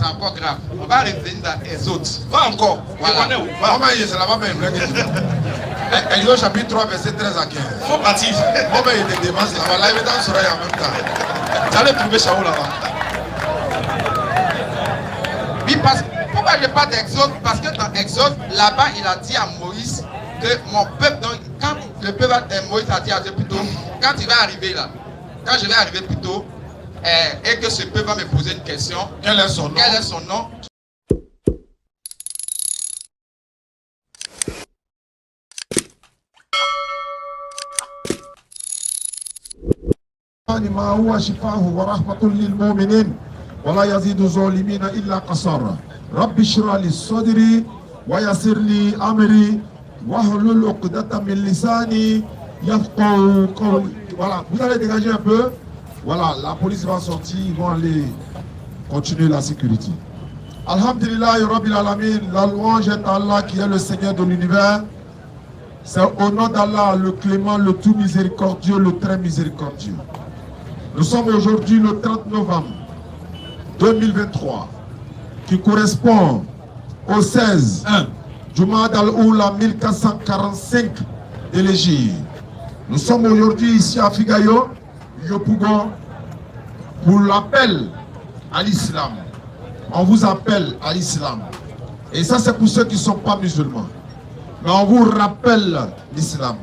c'est encore grave. On va revenir dans les autres. Pas encore. Voilà. C'est la même Exode chapitre 3, verset 13 à 15. Faut partir. Il te dépense là-bas. Là, il est dans le soleil en même temps. Tu allais trouver Shaou là-bas. Oui, pourquoi je parle d'Exode? Parce que dans Exode, là-bas, il a dit à Moïse que mon peuple, donc, quand le peuple, Moïse a dit à Dieu plutôt, quand il va arriver là, quand je vais arriver plutôt, et que ce peuple va me poser une question. Quel est son nom? Quel est son nom? ما هو شفاه ورحمة للمؤمنين ولا يزيد الظالمين إلا قصارا رب اشرح لي صدري ويسر لي أمري واحلل عقدة من لساني يفقهوا قولي. Voilà, vous allez dégager un peu. Voilà, la police va sortir, ils vont aller continuer la sécurité. Alhamdulillah, Rabbil Alamin, la louange est à Allah qui est le Seigneur de l'univers. C'est au nom d'Allah, le clément, le tout miséricordieux, le très miséricordieux. Nous sommes aujourd'hui le 30 novembre 2023, qui correspond au 16 Jumad al-Oula 1445 de l'Égypte. Nous sommes aujourd'hui ici à Figayo, Yopougon, pour l'appel à l'islam. On vous appelle à l'islam. Et ça, c'est pour ceux qui ne sont pas musulmans. Mais on vous rappelle l'islam.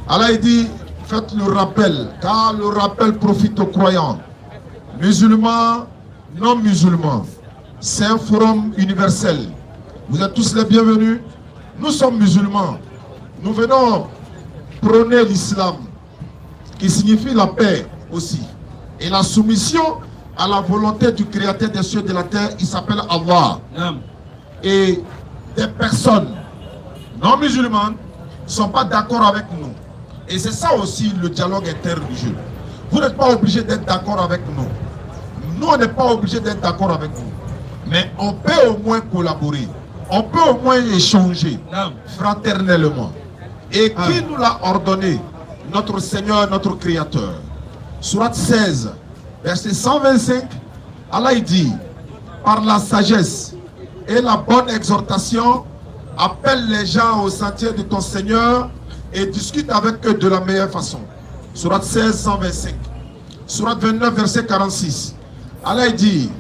Allah dit, faites le rappel, car le rappel profite aux croyants. Musulmans, non musulmans. C'est un forum universel. Vous êtes tous les bienvenus. Nous sommes musulmans. Nous venons prôner l'islam, qui signifie la paix aussi. Et la soumission à la volonté du Créateur des cieux et de la terre, il s'appelle Allah. Et des personnes non musulmanes ne sont pas d'accord avec nous. Et c'est ça aussi le dialogue interreligieux. Vous n'êtes pas obligé d'être d'accord avec nous. Nous, on n'est pas obligé d'être d'accord avec vous. Mais on peut au moins collaborer. On peut au moins échanger fraternellement. Et qui nous l'a ordonné? Notre Seigneur, notre Créateur. Surat 16, verset 125, Allah dit, par la sagesse et la bonne exhortation, appelle les gens au sentier de ton Seigneur et discute avec eux de la meilleure façon. Surat 16, 125. Surat 29, verset 46. Allah dit,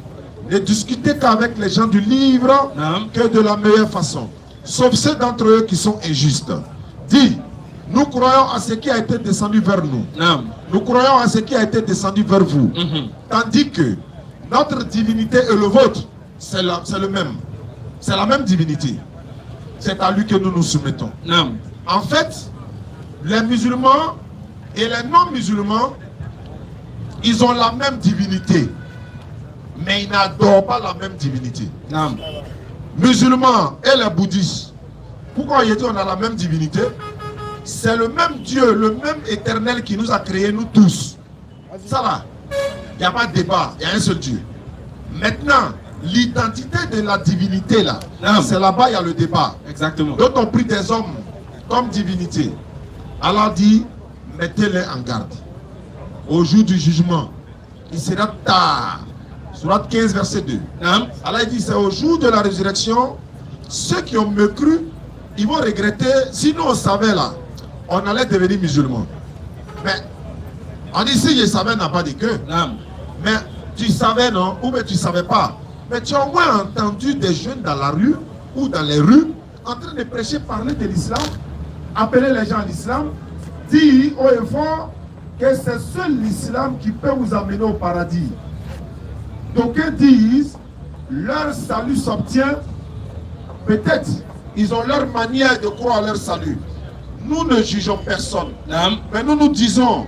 ne discutez qu'avec les gens du livre que de la meilleure façon, sauf ceux d'entre eux qui sont injustes. Dis, nous croyons à ce qui a été descendu vers nous. Nous croyons à ce qui a été descendu vers vous. Tandis que notre divinité et le vôtre, c'est le même. C'est la même divinité. C'est à lui que nous nous soumettons. En fait, les musulmans et les non-musulmans, ils ont la même divinité. Mais ils n'adorent pas la même divinité. Musulmans et les bouddhistes, pourquoi il dit on a la même divinité? C'est le même Dieu, le même éternel qui nous a créés, nous tous. Ça va. Il n'y a pas de débat, il y a un seul Dieu. Maintenant, l'identité de la divinité là, c'est là-bas il y a le débat. Exactement. D'autres ont pris des hommes comme divinité. Allah dit, mettez-les en garde. Au jour du jugement, il sera tard. Surat 15, verset 2. Allah dit, c'est au jour de la résurrection, ceux qui ont me cru, ils vont regretter. Sinon on savait là, on allait devenir musulmans. Mais on dit, si je savais, n'a pas dit que. Mais tu savais non, ou mais tu ne savais pas. Mais tu as au moins entendu des jeunes dans la rue ou dans les rues en train de prêcher, parler de l'islam, appeler les gens à l'islam, dire haut et fort que c'est seul l'islam qui peut vous amener au paradis. D'aucuns disent leur salut s'obtient, peut-être ils ont leur manière de croire à leur salut. Nous ne jugeons personne, mais nous disons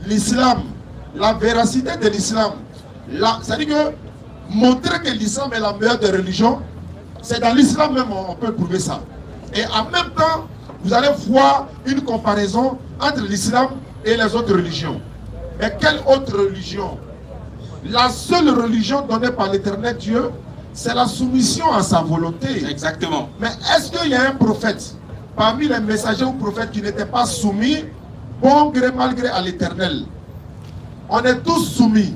l'islam, la véracité de l'islam. C'est-à-dire que montrer que l'islam est la meilleure des religions, c'est dans l'islam même on peut prouver ça. Et en même temps, vous allez voir une comparaison entre l'islam et les autres religions. Mais quelle autre religion? La seule religion donnée par l'éternel Dieu, c'est la soumission à sa volonté. Exactement. Mais est-ce qu'il y a un prophète parmi les messagers ou prophètes qui n'étaient pas soumis, bon gré mal gré à l'éternel? On est tous soumis,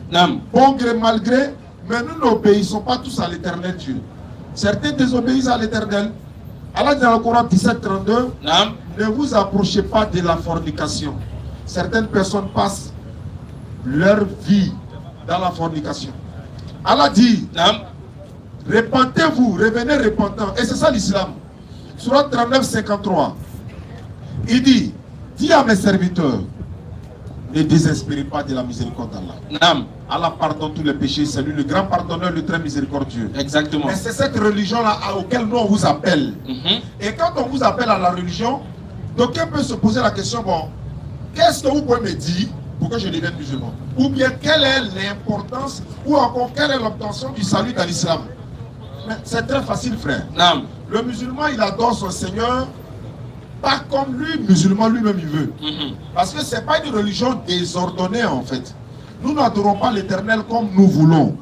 bon gré mal gré Mais nous n'obéissons pas tous à l'éternel Dieu. Certains désobéissent à l'éternel. Allah dit dans le Coran 17:32, ne vous approchez pas de la fornication. Certaines personnes passent leur vie dans la fornication. Allah dit, repentez-vous, revenez repentant. Et c'est ça l'islam. Surat 39:53. Il dit, dis à mes serviteurs, ne désespérez pas de la miséricorde d'Allah. Allah pardonne tous les péchés, c'est lui le grand pardonneur, le très miséricordieux. Exactement. Et c'est cette religion-là auquel nous on vous appelle. Et quand on vous appelle à la religion, d'aucuns peut se poser la question, bon, qu'est-ce que vous pouvez me dire pour que je devienne musulman? Ou bien quelle est l'importance, ou encore quelle est l'obtention du salut dans l'islam? Mais c'est très facile, frère. Le musulman, il adore son Seigneur, pas comme lui, musulman lui-même, il veut. Parce que ce n'est pas une religion désordonnée, en fait. Nous n'adorons pas l'Éternel comme nous voulons,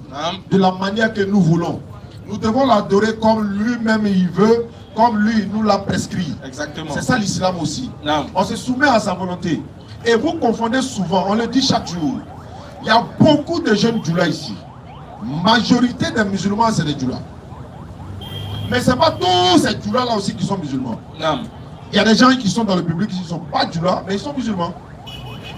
de la manière que nous voulons. Nous devons l'adorer comme lui-même il veut, comme lui nous l'a prescrit. Exactement. C'est ça l'islam aussi. On se soumet à sa volonté. Et vous confondez souvent, on le dit chaque jour. Il y a beaucoup de jeunes djoulas ici. Majorité des musulmans, c'est des djoulas. Mais ce n'est pas tous ces djoulas-là aussi qui sont musulmans. Il y a des gens qui sont dans le public qui ne sont pas djoulas, mais ils sont musulmans.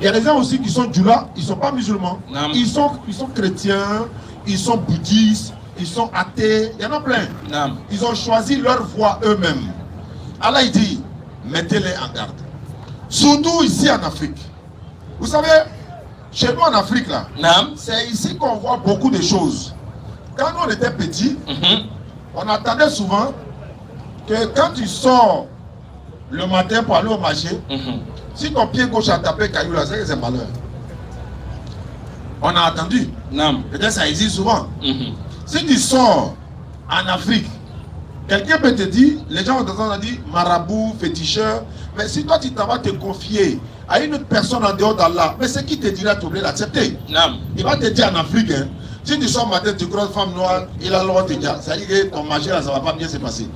Il y a des gens aussi qui sont djoulas, ils ne sont pas musulmans. Ils sont chrétiens, ils sont bouddhistes, ils sont athées, il y en a plein. Ils ont choisi leur voie eux-mêmes. Allah il dit, mettez-les en garde. Surtout ici en Afrique. Vous savez, chez nous en Afrique, là, c'est ici qu'on voit beaucoup de choses. Quand nous on était petits, on attendait souvent que quand tu sors le matin pour aller au marché, si ton pied gauche a tapé caillou là, c'est que c'est malheur. On a attendu. Peut-être ça existe souvent. Si tu sors en Afrique, quelqu'un peut te dire, les gens ont dit marabout, féticheur, mais si toi tu t'en vas te confier à une autre personne en dehors d'Allah, mais c'est qui te dira tu oublies l'accepter? Il va te dire en Afrique, hein, si tu sors matin, tu croises femme noire, il a le droit de te dire, ça dit que ton marché là, ça va pas bien se passer.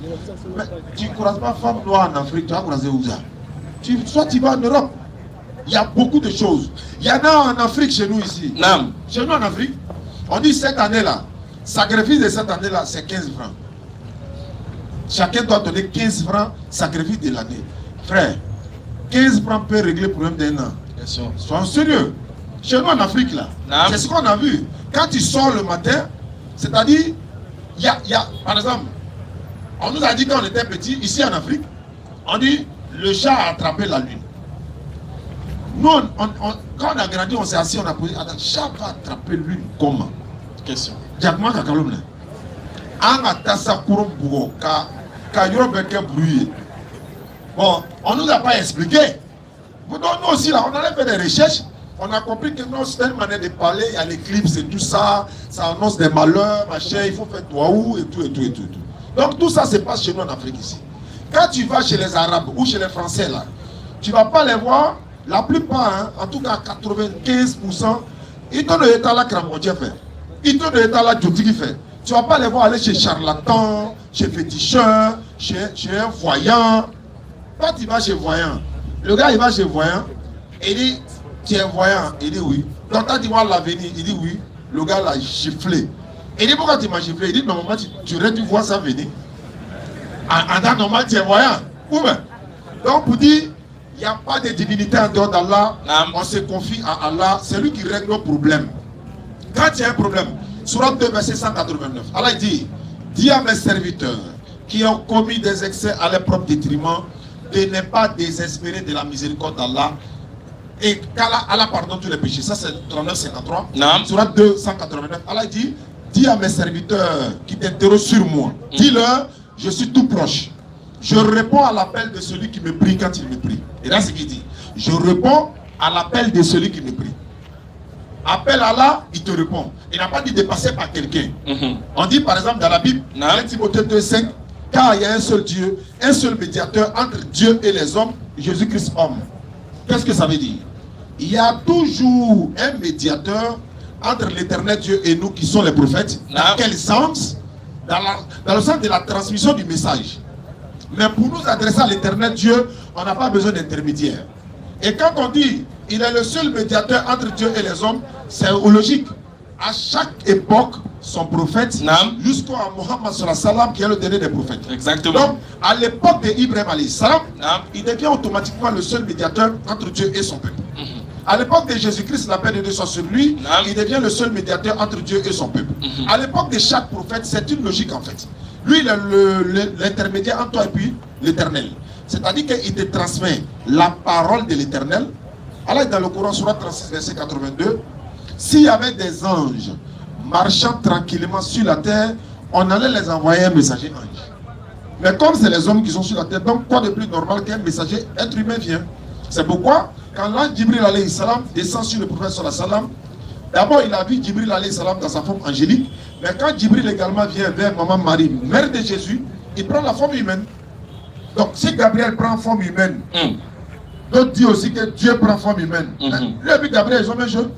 Mais tu ne croises pas femme noire en Afrique, tu vas croiser où ça? Soit tu vas en Europe. Il y a beaucoup de choses. Il y en a en Afrique chez nous ici. Chez nous en Afrique, on dit cette année-là, sacrifice de cette année-là, c'est 15 francs. Chacun doit donner 15 francs, sacrifice de l'année. Frère, 15 francs peut régler le problème d'un an. Sois sérieux. Chez nous en Afrique, là, c'est ce qu'on a vu. Quand tu sors le matin, c'est-à-dire, il y a, par exemple, on nous a dit quand on était petit, ici en Afrique, on dit, le chat a attrapé la lune. Nous, quand on a grandi, on s'est assis, on a posé, le chat va attraper la lune comment? Question. Jacquemin Kakalom, bon, on ne nous a pas expliqué. Nous aussi, là, on allait faire des recherches. On a compris que non, c'est une manière de parler, il y a l'éclipse et tout ça, ça annonce des malheurs, machin, il faut faire waouh et tout, et tout, et tout, et tout. Donc tout ça se passe chez nous en Afrique ici. Quand tu vas chez les Arabes ou chez les Français, là, tu ne vas pas les voir, la plupart, hein, en tout cas 95%, ils donnent le état là Kramodje fait. Ils donnent le état là Djotigi fait. Tu ne vas pas les voir aller chez charlatan, chez féticheur, chez un voyant. Quand tu vas chez voyant, le gars il va chez voyant, et il dit, tu es voyant, il dit oui. Donc quand tu vois l'avenir, il dit oui. Le gars l'a giflé. Il dit pourquoi tu m'as giflé? Il dit normalement tu aurais dû voir ça venir. En temps normal, tu es voyant. Ou bien. Donc pour dire, il n'y a pas de divinité en dehors d'Allah. On se confie à Allah. C'est lui qui règle nos problèmes. Quand il y a un problème, Surat 2, verset 189, Allah dit, dis à mes serviteurs qui ont commis des excès à leur propre détriment de ne pas désespérer de la miséricorde d'Allah et qu'Allah pardonne tous les péchés. Ça c'est 39-53. Surat 2, 189. Allah dit, dis à mes serviteurs qui t'interrogent sur moi, dis-leur, je suis tout proche. Je réponds à l'appel de celui qui me prie quand il me prie. Et là, c'est ce qu'il dit. Je réponds à l'appel de celui qui me prie. Appelle Allah, il te répond. Il n'a pas dit de passer par quelqu'un. On dit par exemple dans la Bible, 1 Timothée 2,5, car il y a un seul Dieu, un seul médiateur entre Dieu et les hommes, Jésus-Christ homme. Qu'est-ce que ça veut dire? Il y a toujours un médiateur entre l'éternel Dieu et nous qui sont les prophètes. Dans quel sens? Dans le sens de la transmission du message. Mais pour nous adresser à l'éternel Dieu, on n'a pas besoin d'intermédiaire. Et quand on dit il est le seul médiateur entre Dieu et les hommes, c'est logique. À chaque époque, son prophète, Naam. jusqu'à Mohammed sallallahu alayhi wa sallam, qui est le dernier des prophètes. Exactement. Donc, à l'époque d'Ibrahim alayhi salam, Naam. il devient automatiquement le seul médiateur entre Dieu et son peuple. À l'époque de Jésus-Christ, la paix de Dieu soit sur lui, Naam. il devient le seul médiateur entre Dieu et son peuple. À l'époque de chaque prophète, c'est une logique en fait. Lui, il est l'intermédiaire entre toi et puis l'éternel. C'est-à-dire qu'il te transmet la parole de l'éternel. Allah dans le Coran, Sourate 36, verset 82, s'il y avait des anges marchant tranquillement sur la terre, on allait les envoyer un messager ange. Mais comme c'est les hommes qui sont sur la terre, donc quoi de plus normal qu'un messager être humain vient. C'est pourquoi, quand l'ange Jibril alayhi salam descend sur le prophète sallallahu alayhi wa sallam, d'abord il a vu Jibril alayhi salam dans sa forme angélique, mais quand Jibril également vient vers maman Marie, mère de Jésus, il prend la forme humaine. Donc si Gabriel prend forme humaine, d'autres disent aussi que Dieu prend forme humaine. Lui et puis Gabriel, ils ont même chose.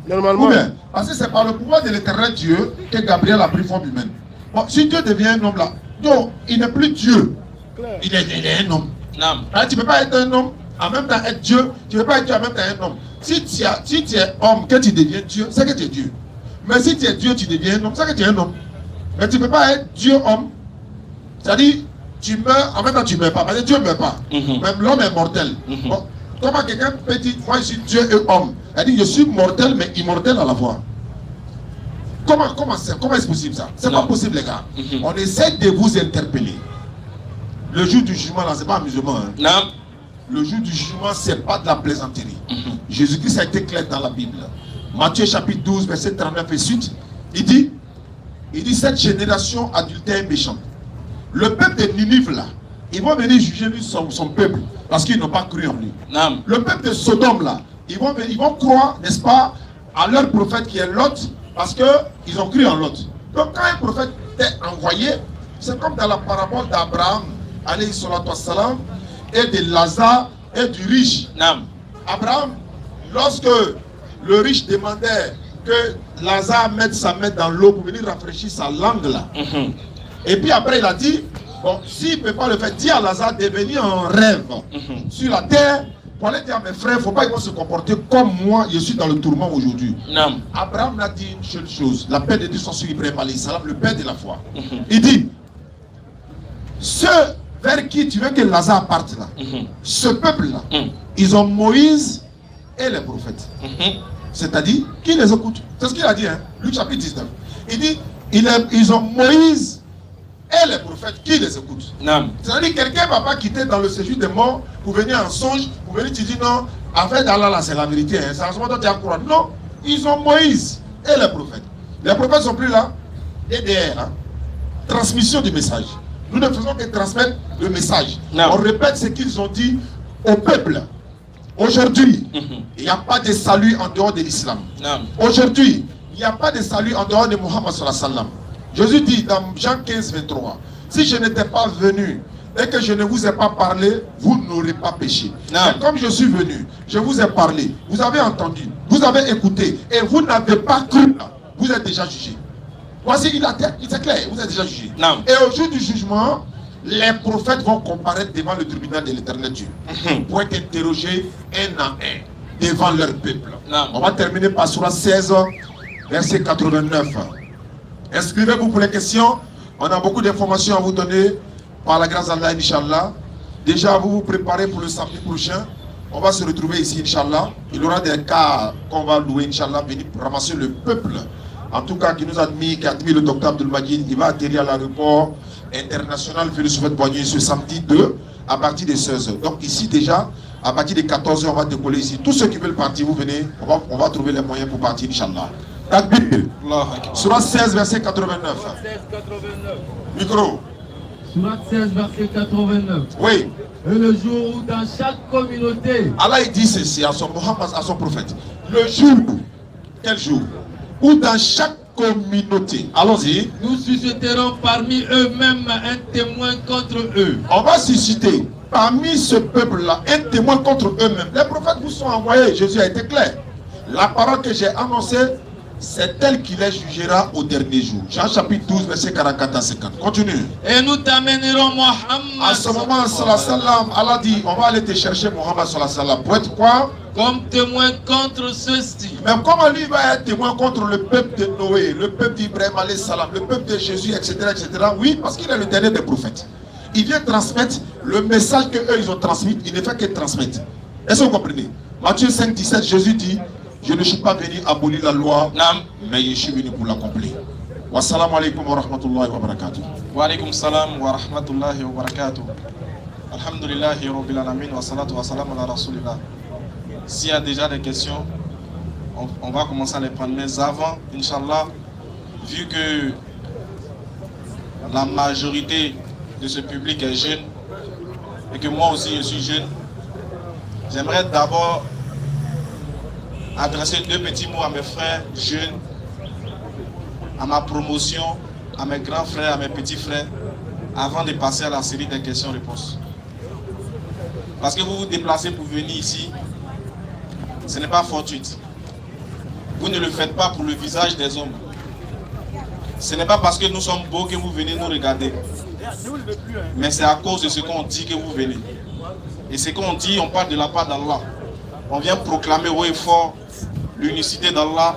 Normalement. Ou bien, parce que c'est par le pouvoir de l'éternel Dieu que Gabriel a pris forme humaine. Bon, si Dieu devient un homme là, donc il n'est plus Dieu. Il est un homme. Naam. Alors, tu ne peux pas être un homme, en même temps être Dieu. Tu ne peux pas être Dieu, en même temps un homme. Si tu es homme, que tu deviens Dieu, c'est que tu es Dieu. Mais si tu es Dieu, tu deviens un homme, c'est que tu es un homme. Mais tu ne peux pas être Dieu homme. C'est-à-dire, tu meurs, en même temps tu ne meurs pas. Parce que Dieu ne meurt pas. Même l'homme est mortel. Bon, comment quelqu'un peut dire, moi je suis Dieu et homme? Elle dit, je suis mortel mais immortel à la fois. Comment est-ce possible ça? C'est pas possible les gars. On essaie de vous interpeller. Le jour du jugement là, c'est pas amusement. Hein. Naam. Le jour du jugement, c'est pas de la plaisanterie. Jésus-Christ a été clair dans la Bible. Matthieu chapitre 12, verset 39 et suite, il dit, cette génération adultère et méchante. Le peuple de Ninive là, ils vont venir juger lui son peuple parce qu'ils n'ont pas cru en lui. Naam. Le peuple de Sodome là, ils vont croire, n'est-ce pas, à leur prophète qui est Lot parce qu'ils ont cru en Lot. Donc quand un prophète est envoyé, c'est comme dans la parabole d'Abraham, alayhi salatu wassalam, et de Lazare et du riche. Naam. Abraham, lorsque le riche demandait que Lazare mette sa main dans l'eau pour venir rafraîchir sa langue là. Et puis après il a dit, bon, s'il ne peut pas le faire, dis à Lazare de venir en rêve sur la terre pour aller dire à mes frères, il ne faut pas qu'ils vont se comporter comme moi, je suis dans le tourment aujourd'hui. Abraham a dit une seule chose, la paix de Dieu soit sur Ibrahim alayhi salam, le père de la foi. Il dit, ceux vers qui tu veux que Lazare parte là, ce peuple là, ils ont Moïse et les prophètes. C'est-à-dire, qui les écoute? C'est ce qu'il a dit, hein? Luc chapitre 19. Il dit, ils ont Moïse et les prophètes, qui les écoutent? C'est-à-dire, quelqu'un ne va pas quitter dans le séjour des morts pour venir en songe, pour venir te dire non, en fait, Allah là, c'est la vérité, hein? C'est en ce moment que tu as croire. Non, ils ont Moïse et les prophètes. Les prophètes ne sont plus là, DDR, hein? Transmission du message. Nous ne faisons que transmettre le message. On répète ce qu'ils ont dit au peuple. Aujourd'hui, il n'y a pas de salut en dehors de l'islam. Aujourd'hui, il n'y a pas de salut en dehors de Muhammad sallallahu alayhi wa sallam. Jésus dit dans Jean 15, 23, si je n'étais pas venu et que je ne vous ai pas parlé, vous n'aurez pas péché. Mais comme je suis venu, je vous ai parlé, vous avez entendu, vous avez écouté et vous n'avez pas cru, vous êtes déjà jugé. Voici, c'est clair, vous êtes déjà jugé. Et au jour du jugement, les prophètes vont comparaître devant le tribunal de l'éternel Dieu pour être interrogés un à un devant leur peuple. On va terminer par Sourate 16, verset 89. Inscrivez-vous pour les questions. On a beaucoup d'informations à vous donner par la grâce d'Allah, Inch'Allah. Déjà, vous vous préparez pour le samedi prochain. On va se retrouver ici, Inch'Allah. Il y aura des cas qu'on va louer, Inch'Allah, venir ramasser le peuple. En tout cas, qui nous a admis le docteur Abdul Majid. Il va atterrir à l'aéroport international Félix Houphouët-Boigny ce samedi 2 à partir de 16h. Donc ici déjà, à partir de 14h, on va décoller ici. Tous ceux qui veulent partir, vous venez. On va trouver les moyens pour partir, Inch'Allah. Takbir. Sourate 16, verset 89. Sourate 16, 89. Micro. Sourate 16, verset 89. Oui. Et le jour où dans chaque communauté. Allah il dit ceci à son Mohammed, à son prophète. Le jour, quel jour? Où dans chaque communauté, allons-y, nous susciterons parmi eux-mêmes un témoin contre eux. On va susciter parmi ce peuple-là un témoin contre eux-mêmes. Les prophètes vous sont envoyés, Jésus a été clair. La parole que j'ai annoncée, c'est elle qui les jugera au dernier jour. Jean chapitre 12, verset 44 à 50. Continue. Et nous t'amènerons Mohammed. À ce moment, sallallahu alayhi wa sallam, Allah dit, on va aller te chercher Mohammed sallallahu alayhi wa sallam. Pour être quoi? comme témoin contre ceux-ci. Mais comment lui va être témoin contre le peuple de Noé, le peuple d'Ibrahim, salam, le peuple de Jésus, etc., etc. Oui, parce qu'il est le dernier des prophètes. Il vient transmettre le message qu'eux ils ont transmis, il ne fait que transmettre. Est-ce que vous comprenez? Matthieu 5, 17, Jésus dit, je ne suis pas venu abolir la loi, mais je suis venu pour l'accomplir. Wassalamu alaikum wa rahmatullahi wa barakatuh. Wa alaikum salam wa rahmatullahi wa barakatuh. Alhamdulillahi rabbil alamin wa salatu wa salam ala rasulillah. S'il y a déjà des questions, on va commencer à les prendre. Mais avant, Inch'Allah, vu que la majorité de ce public est jeune, et que moi aussi je suis jeune, j'aimerais d'abord adresser 2 petits mots à mes frères jeunes, à ma promotion, à mes grands frères, à mes petits frères, avant de passer à la série des questions-réponses. Parce que vous vous déplacez pour venir ici, ce n'est pas fortuite. Vous ne le faites pas pour le visage des hommes. Ce n'est pas parce que nous sommes beaux que vous venez nous regarder. Mais c'est à cause de ce qu'on dit que vous venez. Et ce qu'on dit, on parle de la part d'Allah. On vient proclamer haut et fort l'unicité d'Allah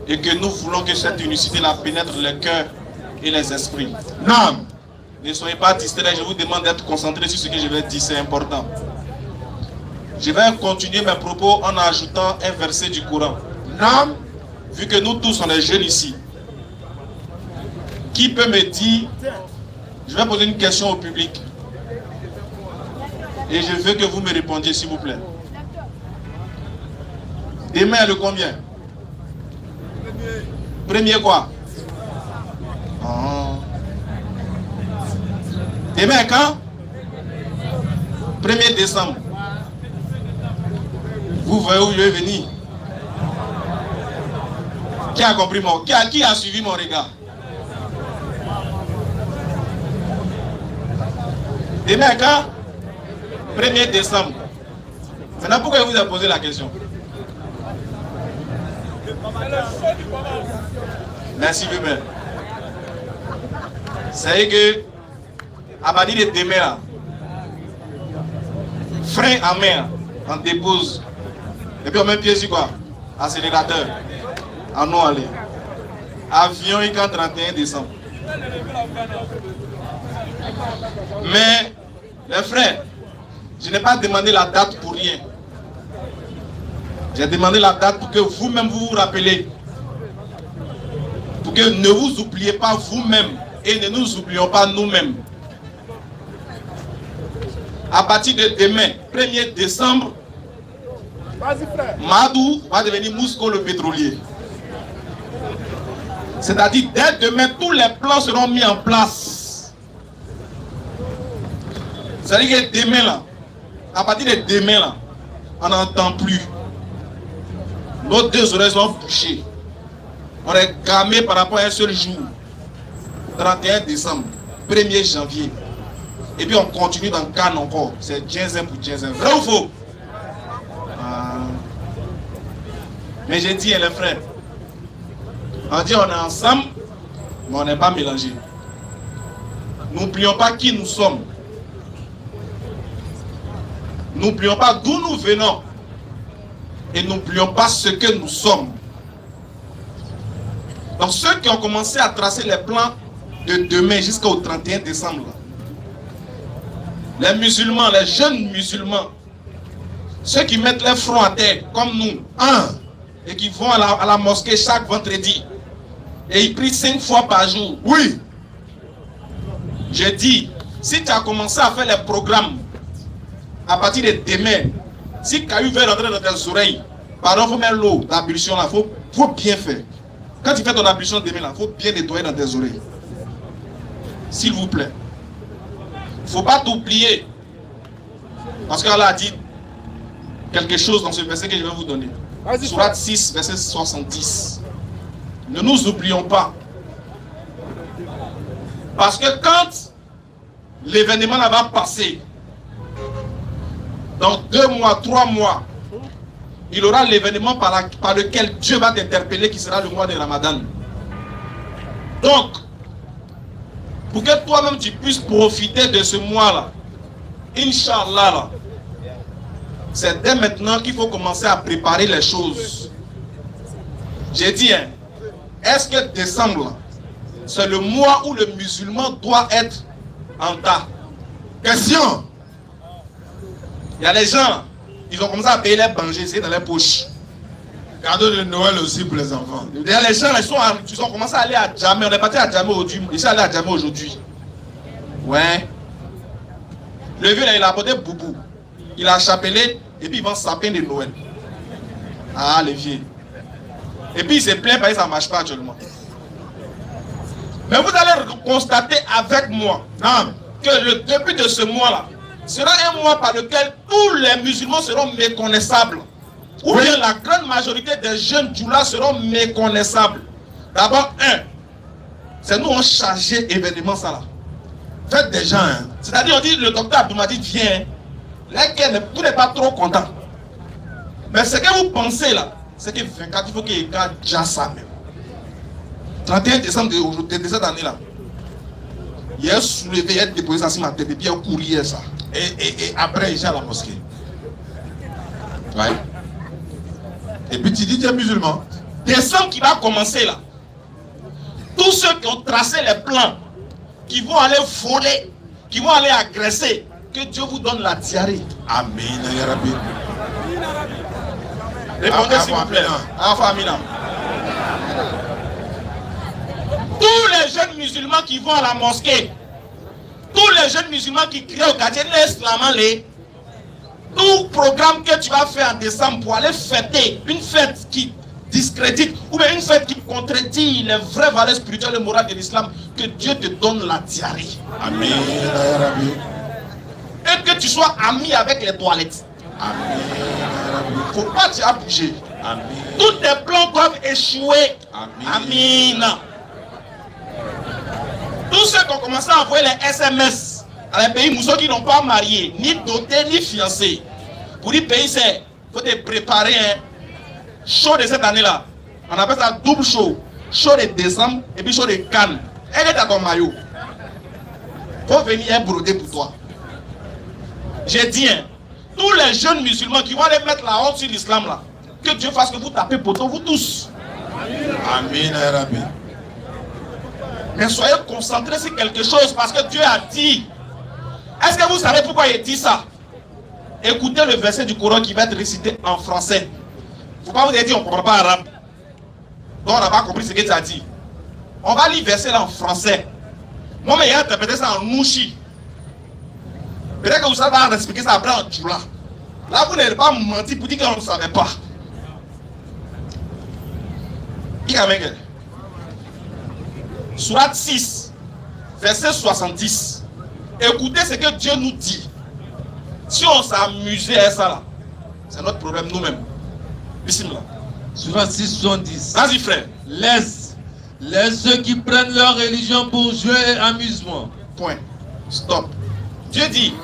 et que nous voulons que cette unicité-là pénètre les cœurs et les esprits. Non. Ne soyez pas distraits, je vous demande d'être concentrés sur ce que je vais dire, c'est important. Je vais continuer mes propos en ajoutant un verset du Coran. Non. Vu que nous tous on est jeunes ici, qui peut me dire, je vais poser une question au public et je veux que vous me répondiez s'il vous plaît. Demain le combien? Premier quoi? Demain quand? 1er décembre. Vous voyez où je vais venir? Qui a compris qui a suivi mon regard? Demain quand? 1er décembre. Maintenant pourquoi je vous ai posé la question? Merci bien. C'est que à partir de demain là, frein à main, on dépose. Et puis on met pied sur quoi? Accélérateur. En nous aller. Avion il quand 31 décembre. Mais les frères, je n'ai pas demandé la date pour rien. J'ai demandé la date pour que vous-même vous vous rappelez. Pour que ne vous oubliez pas vous-même et ne nous oublions pas nous-mêmes. À partir de demain, 1er décembre, Madou va devenir Moscou le pétrolier. C'est-à-dire, dès demain, tous les plans seront mis en place. C'est-à-dire que demain, là, à partir de demain, là, on n'entend plus. Nos 2 oreilles sont bouchées. On est gamé par rapport à un seul jour. 31 décembre, 1er janvier. Et puis on continue dans Cannes encore. C'est Djenzin pour Djenzin. Vrai ou faux? Mais j'ai dit, les frères, on dit on est ensemble, mais on n'est pas mélangés. N'oublions pas qui nous sommes. N'oublions pas d'où nous venons. Et n'oublions pas ce que nous sommes. Donc ceux qui ont commencé à tracer les plans de demain jusqu'au 31 décembre, les musulmans, les jeunes musulmans, ceux qui mettent les fronts à terre, comme nous, et qui vont à la mosquée chaque vendredi, et ils prient 5 fois par jour. Oui. Je dis, si tu as commencé à faire les programmes, à partir de demain, si Caillou veut rentrer dans tes oreilles, pardon, il faut mettre l'eau d'ablution là, il faut bien faire. Quand tu fais ton ablution demain là, il faut bien nettoyer dans tes oreilles. S'il vous plaît. Il ne faut pas t'oublier. Parce qu'Allah a dit quelque chose dans ce verset que je vais vous donner. Sourate 6, verset 70. Ne nous oublions pas. Parce que quand l'événement là va passer, dans 2 mois, 3 mois, il aura l'événement par lequel Dieu va t'interpeller, qui sera le mois de Ramadan. Donc, pour que toi-même tu puisses profiter de ce mois-là, Inch'Allah, c'est dès maintenant qu'il faut commencer à préparer les choses. J'ai dit, hein, est-ce que décembre, c'est le mois où le musulman doit être en tas? Question. Il y a des gens, ils ont commencé à payer les bangers, c'est dans les poches. Cadeau de Noël aussi pour les enfants. Il y a les gens, ils ont commencé à aller à Djamé. On est parti à Djamé aujourd'hui. Ils sont allés à Djamé aujourd'hui. Ouais. Le vieux, là, il a apporté boubou. Il a chapelé et puis il vend sapin de Noël. Ah, le vieux. Et puis il s'est plaint parce que ça ne marche pas actuellement. Mais vous allez constater avec moi que le début de ce mois-là sera un mois par lequel tous les musulmans seront méconnaissables. Ou bien la grande majorité des jeunes djoulas seront méconnaissables. D'abord, c'est nous on chargé événement ça là. Faites des gens. Hein. C'est-à-dire on dit le docteur Abdoumadi vient. Vous n'êtes pas trop content. Mais ce que vous pensez là, c'est que 24, il faut qu'il y ait déjà ça même. 31 décembre de cette année là. Il a soulevé, il a déposé ça sur ma tête et puis il a couru ça. Et après il est à la mosquée. Ouais. Et puis tu dis tu es musulman. Décembre qui va commencer là. Tous ceux qui ont tracé les plans, qui vont aller voler, qui vont aller agresser, que Dieu vous donne la diarrhée. Amen, ya Rabbi. Répondez s'il vous plaît. Amina. Tous les jeunes musulmans qui vont à la mosquée, tous les jeunes musulmans qui crient au quartier, tout programme que tu vas faire en décembre pour aller fêter une fête qui discrédite ou bien une fête qui contredit les vraies valeurs spirituelles et morales de l'islam, que Dieu te donne la diarrhée. Amen, ya Rabbi. Et que tu sois ami avec les toilettes. Amen, ya Rabbi. Faut pas te bouger. Amen. Tous tes plans doivent échouer. Amen. Amen. Tous ceux qui ont commencé à envoyer les SMS à les pays musulmans qui n'ont pas marié, ni doté, ni fiancé, pour dire pays, c'est faut te préparer un show de cette année-là. On appelle ça double show. Show de décembre et puis show de Cannes. Elle est à ton maillot. Faut venir broder pour toi. J'ai dit, hein, tous les jeunes musulmans qui vont aller mettre la honte sur l'islam là, que Dieu fasse que vous tapez poteau, vous tous. Amen, ya Rabbi. Mais soyez concentrés sur quelque chose parce que Dieu a dit. Est-ce que vous savez pourquoi il dit ça? Écoutez le verset du Coran qui va être récité en français. Il ne faut pas vous dire on ne comprend pas arabe. Donc on n'a pas compris ce que tu as dit. On va lire le verset là en français. Moi, mais il a interprété ça en nouchi. Peut-être que vous savez expliquer ça après en djoula. Là, vous n'avez pas menti pour dire qu'on ne savait pas. Qui a fait? Surat 6, verset 70. Écoutez ce que Dieu nous dit. Si on s'amusait à ça là, c'est notre problème nous-mêmes. Bismillah. Surat 6, 70. Vas-y frère. Laisse ceux qui prennent leur religion pour jeu et amusement. Point. Stop. Dieu dit,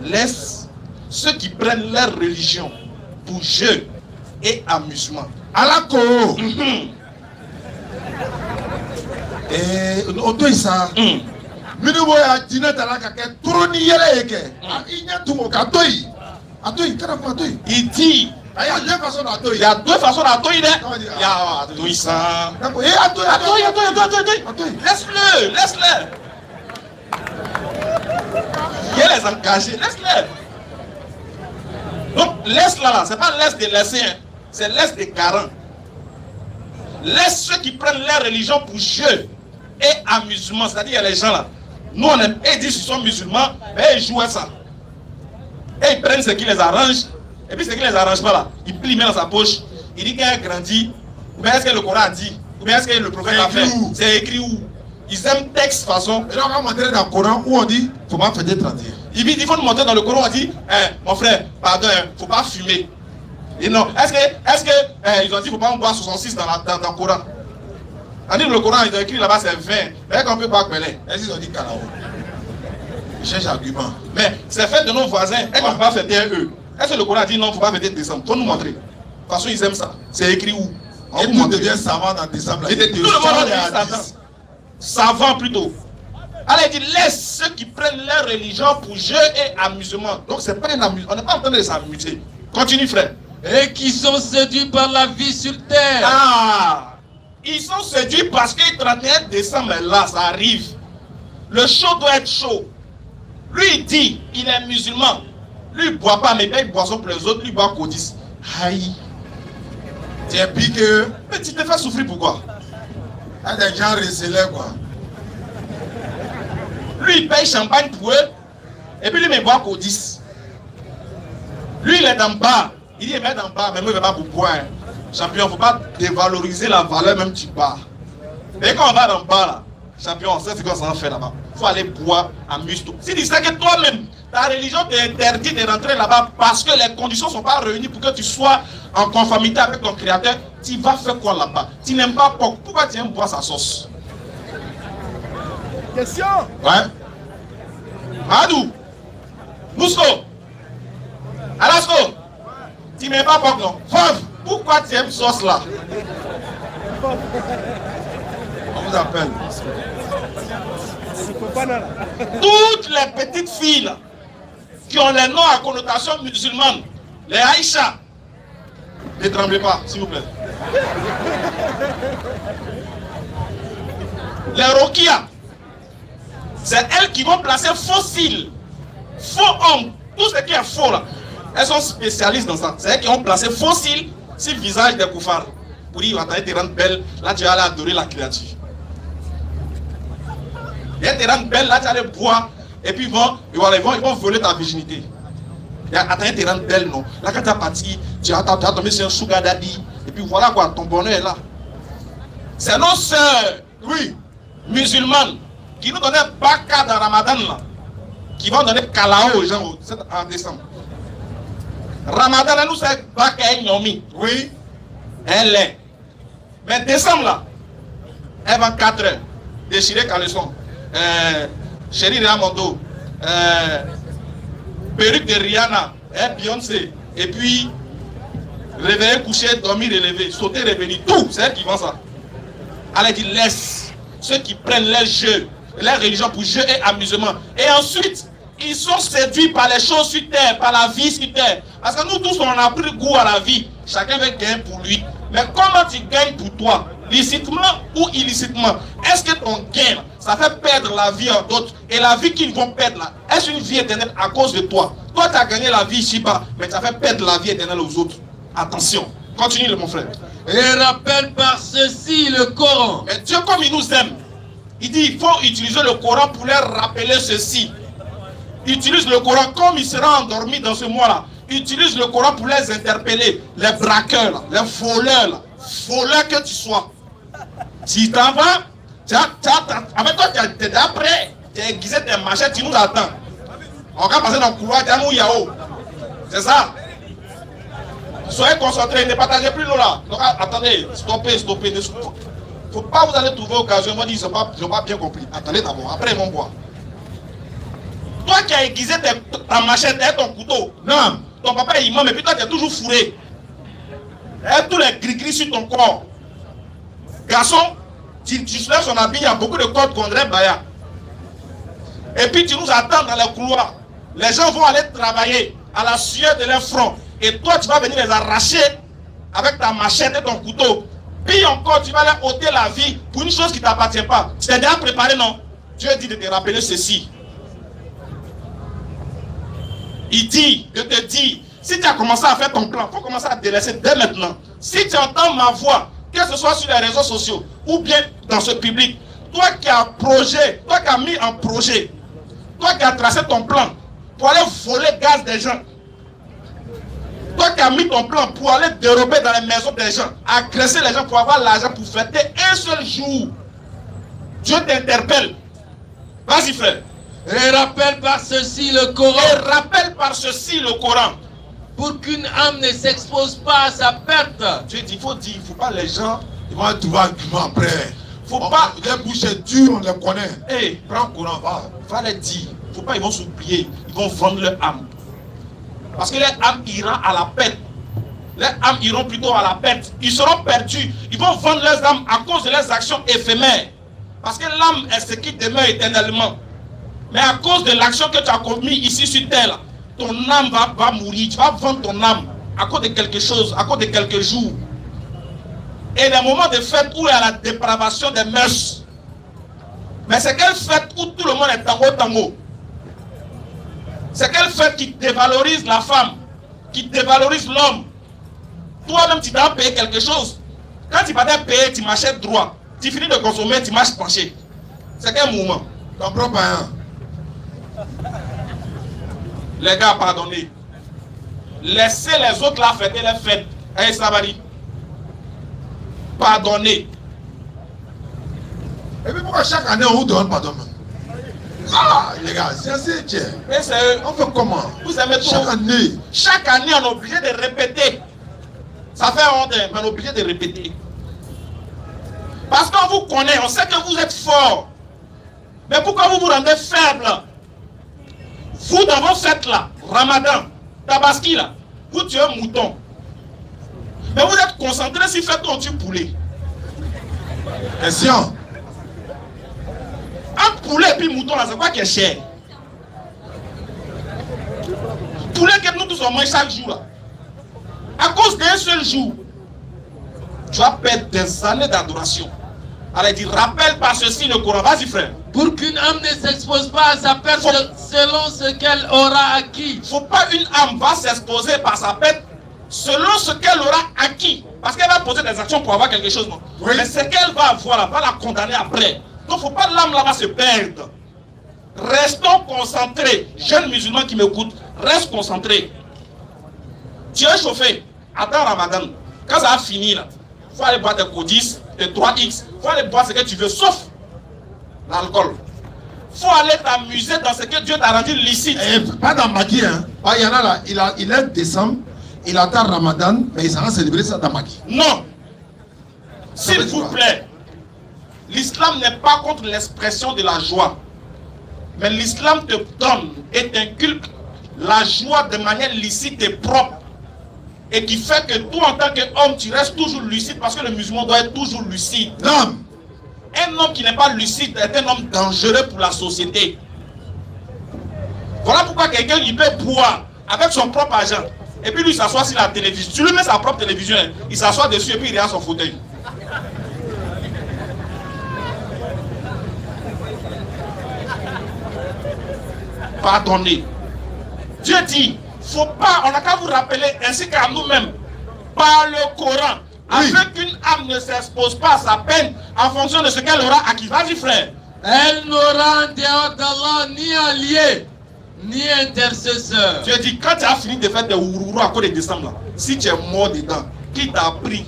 laisse ceux qui prennent leur religion pour jeu et amusement. Alako. Oto isa. Minubo ya dina talaka ke turoni yele yeke. Inya tumo katoi. Atoi kana kwa atoi. Il dit, Il y a deux façons d'atoi. il y a deux façons d'atoi. Il y a atoi ça. Atoi. Laisse-le, laisse-le. Il y a les engagés, laisse-le. Donc laisse-la là, c'est pas laisse de laisser, hein. C'est laisse des garants. Laisse ceux qui prennent leur religion pour jeu et amusement. C'est-à-dire, il y a les gens là. Nous, on aime, ils disent qu'ils sont musulmans, mais ils jouent à ça. Et ils prennent ce qui les arrange. Et puis ce qui les arrange pas là, ils plient dans sa poche. Il dit qu'il a grandi. Ou bien est-ce que le Coran a dit? Ou bien est-ce que le prophète a fait? C'est écrit où? Ils aiment texte façon. Et là, on va montrer dans le Coran où on dit faut pas fêter 31. Il faut nous montrer dans le Coran, on dit mon frère, pardon, faut pas fumer. Et non, est-ce que ils ont dit faut pas boire 66 dans le Coran? On dit le Coran, ils ont écrit là-bas c'est 20. Mais qu'on peut pas appeler. Est-ce qu'ils ont dit Kalao? Ils cherchent argument. Mais c'est fait de nos voisins. Est-ce qu'on ne peut pas fêter eux? Est-ce que le Coran dit non, il ne faut pas fêter décembre? Faut nous montrer. De toute façon, ils aiment ça. C'est écrit où? On Et vous tout montre. devient savant dans décembre. Tout le monde est savant plutôt. Alors il dit, laisse ceux qui prennent leur religion pour jeu et amusement. Donc c'est pas un amusement, on n'est pas en train de s'amuser. Continue frère. Et qui sont séduits par la vie sur terre. Ah, ils sont séduits parce que le 31 décembre là, ça arrive. Le chaud doit être chaud. Lui il dit, il est musulman. Lui il boit pas, mais il paye boisson pour les autres, lui il boit codis. Aïe. Tu es piqué. Mais tu te fais souffrir pourquoi? Il y a des gens récélés quoi. Lui il paye champagne pour eux, et puis lui il boit codis. Lui il est dans le bar. Il dit il est dans le bar, mais moi il ne va pas pour boire. Champion, il ne faut pas dévaloriser la valeur même du bar. Et quand on va dans le bar là, champion, on sait ce qu'on s'en fait là-bas. Il faut aller boire, amuse-toi. Si tu sais que toi-même, ta religion t'interdit de rentrer là-bas parce que les conditions ne sont pas réunies pour que tu sois en conformité avec ton créateur, tu vas faire quoi là-bas? Tu n'aimes pas porc. Pourquoi tu aimes boire sa sauce? Question. Ouais. Madou, Mousco, Alasco, tu n'aimes pas porc non? Fauve, pourquoi tu aimes sauce là? On vous appelle. Toutes les petites filles là, qui ont les noms à connotation musulmane, les Aïcha, ne tremblez pas, s'il vous plaît. Les Rokia, c'est elles qui vont placer faux cils, faux hommes, tout ce qui est faux là. Elles sont spécialistes dans ça. C'est elles qui ont placé faux cils sur le visage des koufars. Pour dire, attends, elle te rend belle, là tu vas aller adorer la créature. Elle te rend belle, là tu vas aller boire, et puis ils vont voler ta virginité. Attends, elle te rend belle, non? Là quand tu as parti, tu vas tomber sur un sugar daddy, et puis voilà quoi, ton bonheur est là. C'est nos sœurs, oui, musulmanes, qui nous donnaient baka dans Ramadan là, qui vont donner kalao aux gens en décembre. Ramadan, nous c'est baka et nomi, oui, elle est. Mais décembre là, elle va 4 heures, déchirer caleçon, chérie Ramondo, perruque de Rihanna, Beyoncé, et puis réveiller, coucher, dormir, relever, sauter, revenir, tout, c'est elle qui vend ça. Elle dit laisse ceux qui prennent leur jeu, leur religion pour jeu et amusement. Et ensuite, ils sont séduits par les choses sur terre, par la vie sur terre. Parce que nous tous, on a pris goût à la vie. Chacun veut gagner pour lui. Mais comment tu gagnes pour toi? Licitement ou illicitement? Est-ce que ton gain, ça fait perdre la vie à d'autres? Et la vie qu'ils vont perdre là, est-ce une vie éternelle à cause de toi? Toi, tu as gagné la vie ici-bas, mais tu as fait perdre la vie éternelle aux autres. Attention, continue mon frère. Et rappelle par ceci le Coran. Mais Dieu, comme il nous aime, il dit il faut utiliser le Coran pour leur rappeler ceci. Utilise le Coran comme il sera endormi dans ce mois-là. Utilise le Coran pour les interpeller. Les braqueurs, là, les voleurs, là. Voleurs que tu sois. Si tu t'en vas, avec toi, tu es d'après, tu es aiguisé tes machettes, tu nous attends. On va passer dans le couloir, tu es un Yao. C'est ça. Soyez concentrés, ne partagez plus l'eau là. Donc attendez, stoppez. Il ne faut pas vous aller trouver occasion. Ils vont dire, ils n'ont pas bien compris. Attendez d'abord, après ils vont boire. Toi qui as aiguisé ta machette et ton couteau, non, ton papa est imam, et puis toi tu es toujours fourré. Et tous les gris-gris sur ton corps. Garçon, tu soulèves son habit, il y a beaucoup de cordes qu'on dirait Baya. Et puis tu nous attends dans les couloirs. Les gens vont aller travailler à la sueur de leur front. Et toi tu vas venir les arracher avec ta machette et ton couteau. Puis encore tu vas leur ôter la vie pour une chose qui ne t'appartient pas. Tu t'es déjà préparé, non? Dieu dit de te rappeler ceci. Il dit de te dire, si tu as commencé à faire ton plan, il faut commencer à te délaisser dès maintenant. Si tu entends ma voix, que ce soit sur les réseaux sociaux ou bien dans ce public, toi qui as projet, toi qui as mis en projet, toi qui as tracé ton plan pour aller voler le gaz des gens, toi qui as mis ton plan pour aller dérober dans les maisons des gens, agresser les gens pour avoir l'argent pour fêter un seul jour, Dieu t'interpelle. Vas-y frère. Et rappelle par ceci le Coran. Et rappelle par ceci le Coran. Pour qu'une âme ne s'expose pas à sa perte. Dieu dit, il faut pas les gens. Ils vont trouver un argument après. Faut pas. Les bouches dures, on les connaît. Hey, prends le Coran, va les dire. Faut pas, ils vont s'oublier. Ils vont vendre leur âme. Parce que leur âme ira à la perte. Leurs âmes iront plutôt à la perte. Ils seront perdus. Ils vont vendre leurs âmes à cause de leurs actions éphémères. Parce que l'âme est ce qui demeure éternellement. Mais à cause de l'action que tu as commise ici sur terre, ton âme va mourir. Tu vas vendre ton âme à cause de quelque chose, à cause de quelques jours. Et des moments de fête où il y a la dépravation des mœurs. Mais c'est quelle fête où tout le monde est tango. C'est quelle fête qui dévalorise la femme, qui dévalorise l'homme. Toi-même, tu dois payer quelque chose. Quand tu vas payer, tu m'achètes droit. Tu finis de consommer, tu marches penché. C'est quel moment? Ton propre païen. Les gars, pardonnez. Laissez les autres là fêter les fêtes. Eh, ça va dire. Pardonnez. Et puis pourquoi chaque année on vous donne pardon? Ah, les gars, c'est assez cher. Mais c'est... On fait comment? Vous aimez trop. Chaque année. Chaque année, on est obligé de répéter. Ça fait honte, mais on est obligé de répéter. Parce qu'on vous connaît, on sait que vous êtes fort. Mais pourquoi vous vous rendez faible? Vous, dans vos fêtes là, Ramadan, Tabaski là, vous tuez un mouton. Mais vous êtes concentré sur fête on tue poulet. Question. Un poulet et puis mouton là, c'est quoi qui est cher? Poulet que nous tous on mange chaque jour là. À cause d'un seul jour, tu vas perdre des années d'adoration. Alors il dit, rappelle par ceci le Coran. Vas-y frère. Pour qu'une âme ne s'expose pas à sa perte selon ce qu'elle aura acquis. Il ne faut pas une âme va s'exposer par sa perte selon ce qu'elle aura acquis. Parce qu'elle va poser des actions pour avoir quelque chose. Non? Oui. Mais ce qu'elle va avoir là, va la condamner après. Donc il ne faut pas l'âme là-bas se perdre. Restons concentrés. Jeunes musulmans qui m'écoutent, reste concentré. Tu es chauffé. Attends Ramadan. Quand ça a fini là, il faut aller boire des codis, des 3X. Il faut aller boire ce que tu veux, sauf l'alcool. Il faut aller t'amuser dans ce que Dieu t'a rendu licite. Et pas dans Maki, hein. Il y en a là, il est décembre, il attend Ramadan, mais il s'en va célébrer ça dans Maki. Non. S'il vous plaît, l'islam n'est pas contre l'expression de la joie. Mais l'islam te donne et t'inculque la joie de manière licite et propre. Et qui fait que toi, en tant qu'homme, tu restes toujours lucide parce que le musulman doit être toujours lucide. Non. Un homme qui n'est pas lucide est un homme dangereux pour la société. Voilà pourquoi quelqu'un il peut boire avec son propre argent. Et puis lui il s'assoit sur la télévision. Tu lui mets sa propre télévision, il s'assoit dessus et puis il est à son fauteuil. Pardonnez. Dieu dit, faut pas, on n'a qu'à vous rappeler ainsi qu'à nous-mêmes, par le Coran, oui, afin qu'une âme ne s'expose pas à sa peine en fonction de ce qu'elle aura acquis. Vas-y frère. Elle n'aura en dehors d'Allah ni allié, ni intercesseur. Dieu dit, quand tu as fini de faire des ourourous à cause de décembre, là, si tu es mort dedans, qui t'a pris?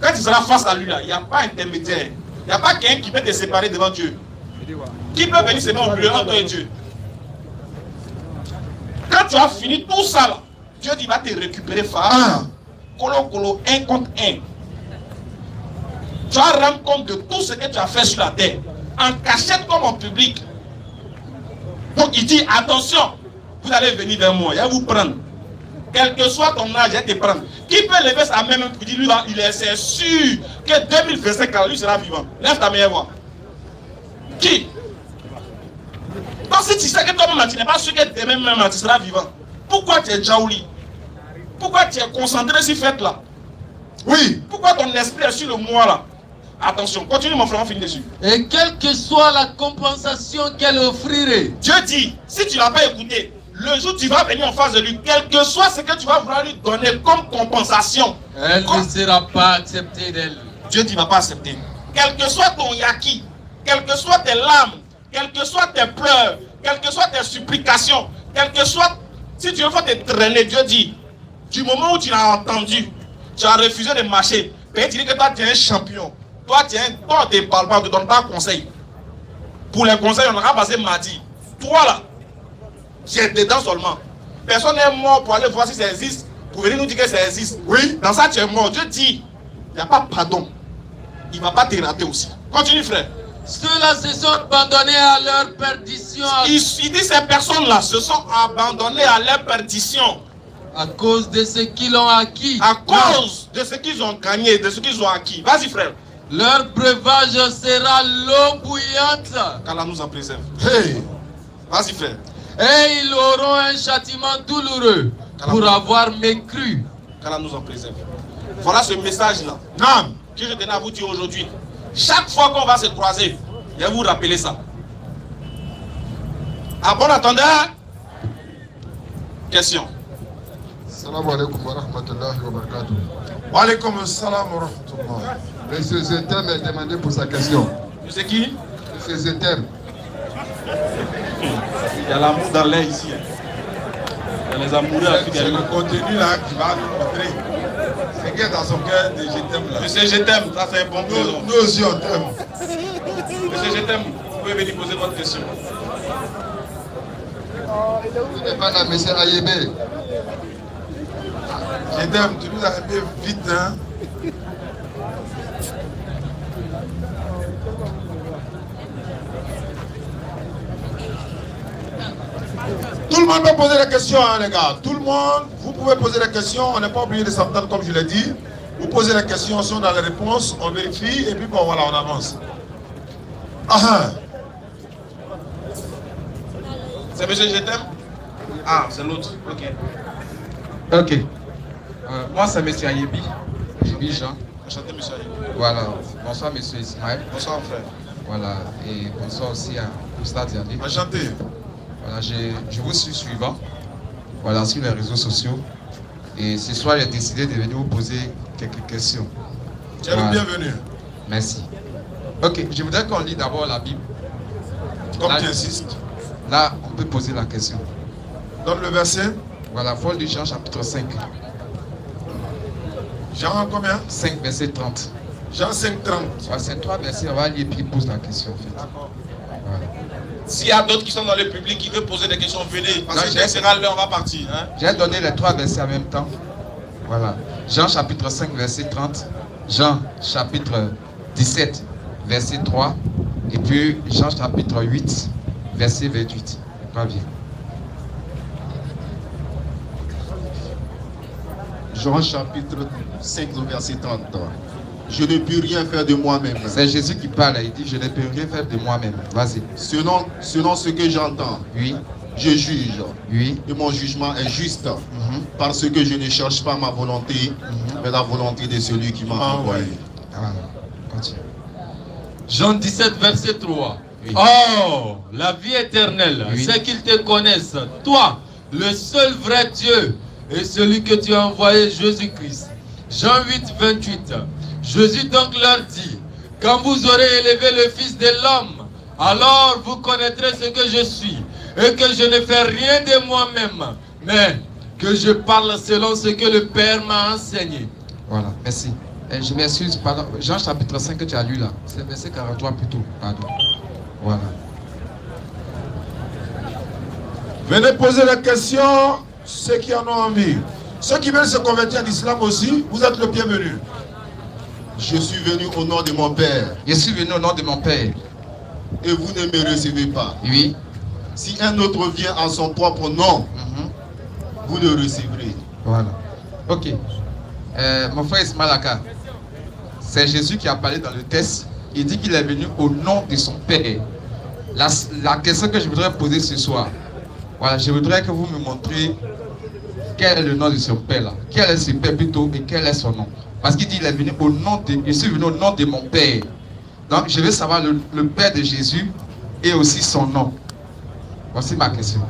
Quand tu seras face à lui, là, il n'y a pas intermédiaire. Il n'y a pas quelqu'un qui peut te séparer devant Dieu. Qui peut venir se mettre au milieu entre toi et Dieu? Quand tu as fini tout ça, là, Dieu dit, va te récupérer fort. Colo, 1 contre 1. Tu vas rendre compte de tout ce que tu as fait sur la terre, en cachette comme en public. Donc il dit, attention, vous allez venir vers moi, il va vous prendre. Quel que soit ton âge, il va te prendre. Qui peut lever sa main pour dire, lui, là, c'est sûr que 2025, là, lui sera vivant. Lève ta meilleure voix. Qui? Donc si tu sais que toi-même, tu n'es pas sûr que demain même, tu seras vivant, pourquoi tu es jaouli? Pourquoi tu es concentré sur fête là? Oui. Pourquoi ton esprit est sur le moi là? Attention, continue mon frère, on finit dessus. Et quelle que soit la compensation qu'elle offrirait. Dieu dit, si tu ne l'as pas écouté, le jour où tu vas venir en face de lui, quel que soit ce que tu vas vouloir lui donner comme compensation, Elle ne sera pas acceptée d'elle. Dieu dit, il ne va pas accepter. Quel que soit ton yaki, quelles que soient tes larmes, quelles que soient tes pleurs, quelles que soient tes supplications, quel que soit, si tu veux te traîner, Dieu dit, du moment où tu l'as entendu, tu as refusé de marcher, peut-être tu dis que toi tu es un champion. Toi tu ne te parles pas, on ne te donne pas conseil. Pour les conseils, on aura passé mardi. Toi là, tu es dedans seulement. Personne n'est mort pour aller voir si ça existe, pour venir nous dire que ça existe. Oui, dans ça tu es mort. Dieu dit, il n'y a pas pardon. Il ne va pas te rater aussi. Continue frère. Ceux-là se sont abandonnés à leur perdition. Il dit ces personnes-là se sont abandonnées à leur perdition. À cause de ce qu'ils ont acquis. À cause de ce qu'ils ont gagné, de ce qu'ils ont acquis. Vas-y frère. Leur breuvage sera l'eau bouillante. Qu'Allah nous en préserve. Hey. Vas-y frère. Et ils auront un châtiment douloureux pour avoir mécru. Qu'Allah nous en préserve. Voilà ce message-là Nam. que je tenais à vous dire aujourd'hui. Chaque fois qu'on va se croiser, je vais vous rappeler ça. À bon attendant, question. Salam alaikum wa rahmatullahi wa barakatuh. Wa alaykum assalam wa rahmatullah. Monsieur Zetem est demandé pour sa question. C'est qui? Monsieur Zetem. Il y a l'amour dans l'air ici. Il y a les amoureux à C'est le contenu là qui va nous montrer ce qui est dans son cœur de je t'aime là. Monsieur, je t'aime. Ça, c'est un bon prénom. Nous aussi on t'aime. Monsieur, je t'aime. Vous pouvez venir poser votre question. Vous n'êtes pas là, monsieur Ayébé. Je t'aime, tu nous as aimé vite hein. Tout le monde peut poser des questions, hein, les gars. Tout le monde, vous pouvez poser des questions. On n'est pas obligé de s'entendre comme je l'ai dit. Vous posez les questions, on sont dans les réponses, on vérifie et puis bon voilà, on avance. Ah, C'est monsieur, je t'aime? Ah, c'est l'autre. Ok. Ok. Moi, c'est monsieur Ayebi. Ayebi Jean. Enchanté, monsieur. Voilà. Bonsoir, monsieur Ismaël. Bonsoir, frère. Voilà. Et bonsoir aussi à Oustad Diané. enchanté. Voilà, je vous suis suivant. Voilà, sur les réseaux sociaux. Et ce soir, j'ai décidé de venir vous poser quelques questions. Tu es le bienvenu. Merci. Ok, je voudrais qu'on lit d'abord la Bible. Comme Là, tu insistes. Là, on peut poser la question. Donne le verset. Voilà, Paul de Jean chapitre 5. Jean combien? 5 verset 30. Jean 5, 30. Voilà, c'est 3 versets, on va lire puis pose la question en fait. D'accord. Voilà. S'il y a d'autres qui sont dans le public qui veulent poser des questions, venez. Parce Non, que j'ai- dès sera l'heure, on va partir. Hein? J'ai donné les 3 versets en même temps. Voilà. Jean chapitre 5 verset 30. Jean chapitre 17 verset 3. Et puis Jean chapitre 8 verset 28. Pas bien. Jean chapitre 5, verset 30. Je ne puis rien faire de moi-même. C'est Jésus qui parle. Il dit, je ne peux rien faire de moi-même. Vas-y. Selon ce que j'entends, Oui, je juge. oui. Et mon jugement est juste. Mhm. Parce que je ne cherche pas ma volonté, mais la volonté de celui qui m'a envoyé. Voilà. Continue. Jean 17, verset 3. Oui. Oh, la vie éternelle, Oui. c'est qu'ils te connaissent, toi, le seul vrai Dieu, et celui que tu as envoyé, Jésus-Christ. Jean 8, 28. Jésus donc leur dit, quand vous aurez élevé le Fils de l'homme, alors vous connaîtrez ce que je suis, et que je ne fais rien de moi-même, mais que je parle selon ce que le Père m'a enseigné. Voilà, merci. Je m'excuse, pardon. Jean chapitre 5 que tu as lu là, c'est verset 43 plutôt. Pardon. Voilà. Venez poser la question, ceux qui en ont envie. Ceux qui veulent se convertir à l'islam aussi, vous êtes le bienvenu. Je suis venu au nom de mon Père, Je suis venu au nom de mon Père. et vous ne me recevez pas. Oui. Si un autre vient en son propre nom, Mhm. vous le recevrez. Voilà. Ok. Mon frère Ismailaka, c'est Jésus qui a parlé dans le texte. Il dit qu'il est venu au nom de son Père. La question que je voudrais poser ce soir, voilà, je voudrais que vous me montriez quel est le nom de son Père là. Quel est ce Père plutôt et quel est son nom. Parce qu'il dit il est venu au nom de, je suis venu au nom de mon Père. Donc je veux savoir le Père de Jésus et aussi son nom. Voici ma question.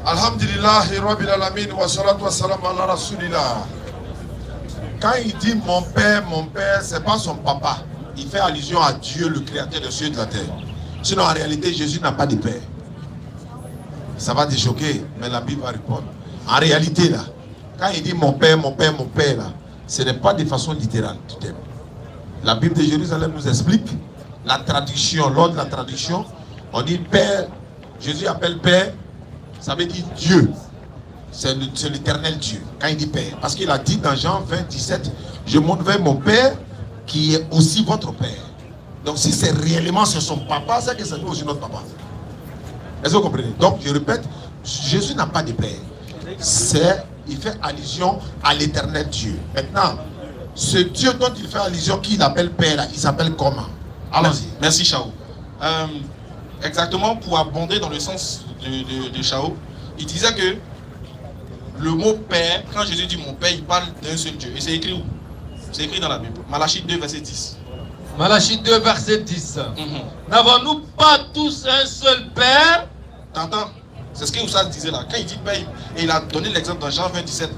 Alhamdulillah, Rabbil Alamin, wa salatu wa salam ala Rasulillah. Quand il dit mon père, c'est pas son papa. Il fait allusion à Dieu, le créateur des cieux et de la terre. Sinon, en réalité, Jésus n'a pas de père. Ça va te choquer, mais la Bible va répondre. En réalité, là, quand il dit mon père, là, ce n'est pas de façon littérale du terme. La Bible de Jérusalem nous explique la traduction. Lors de la traduction, on dit père, Jésus appelle père, ça veut dire Dieu. C'est l'éternel Dieu, quand il dit père. Parce qu'il a dit dans Jean 20, 17, je monte vers mon père qui est aussi votre père. Donc si c'est réellement sur son papa, c'est que c'est nous aussi notre papa. Est-ce que vous comprenez? Donc je répète, Jésus n'a pas de père. Il fait allusion à l'éternel Dieu. Maintenant, ce Dieu dont il fait allusion, qu'il appelle Père, il s'appelle comment? Allons-y. Merci Chao. Exactement, pour abonder dans le sens de Chao, il disait que le mot Père, quand Jésus dit mon Père, il parle d'un seul Dieu. Et c'est écrit où? C'est écrit dans la Bible. Malachie 2, verset 10. Malachie 2, verset 10. N'avons-nous pas tous un seul Père? T'entends? C'est ce que Oussas disait là. Quand il dit Père, et il a donné l'exemple dans Jean 27,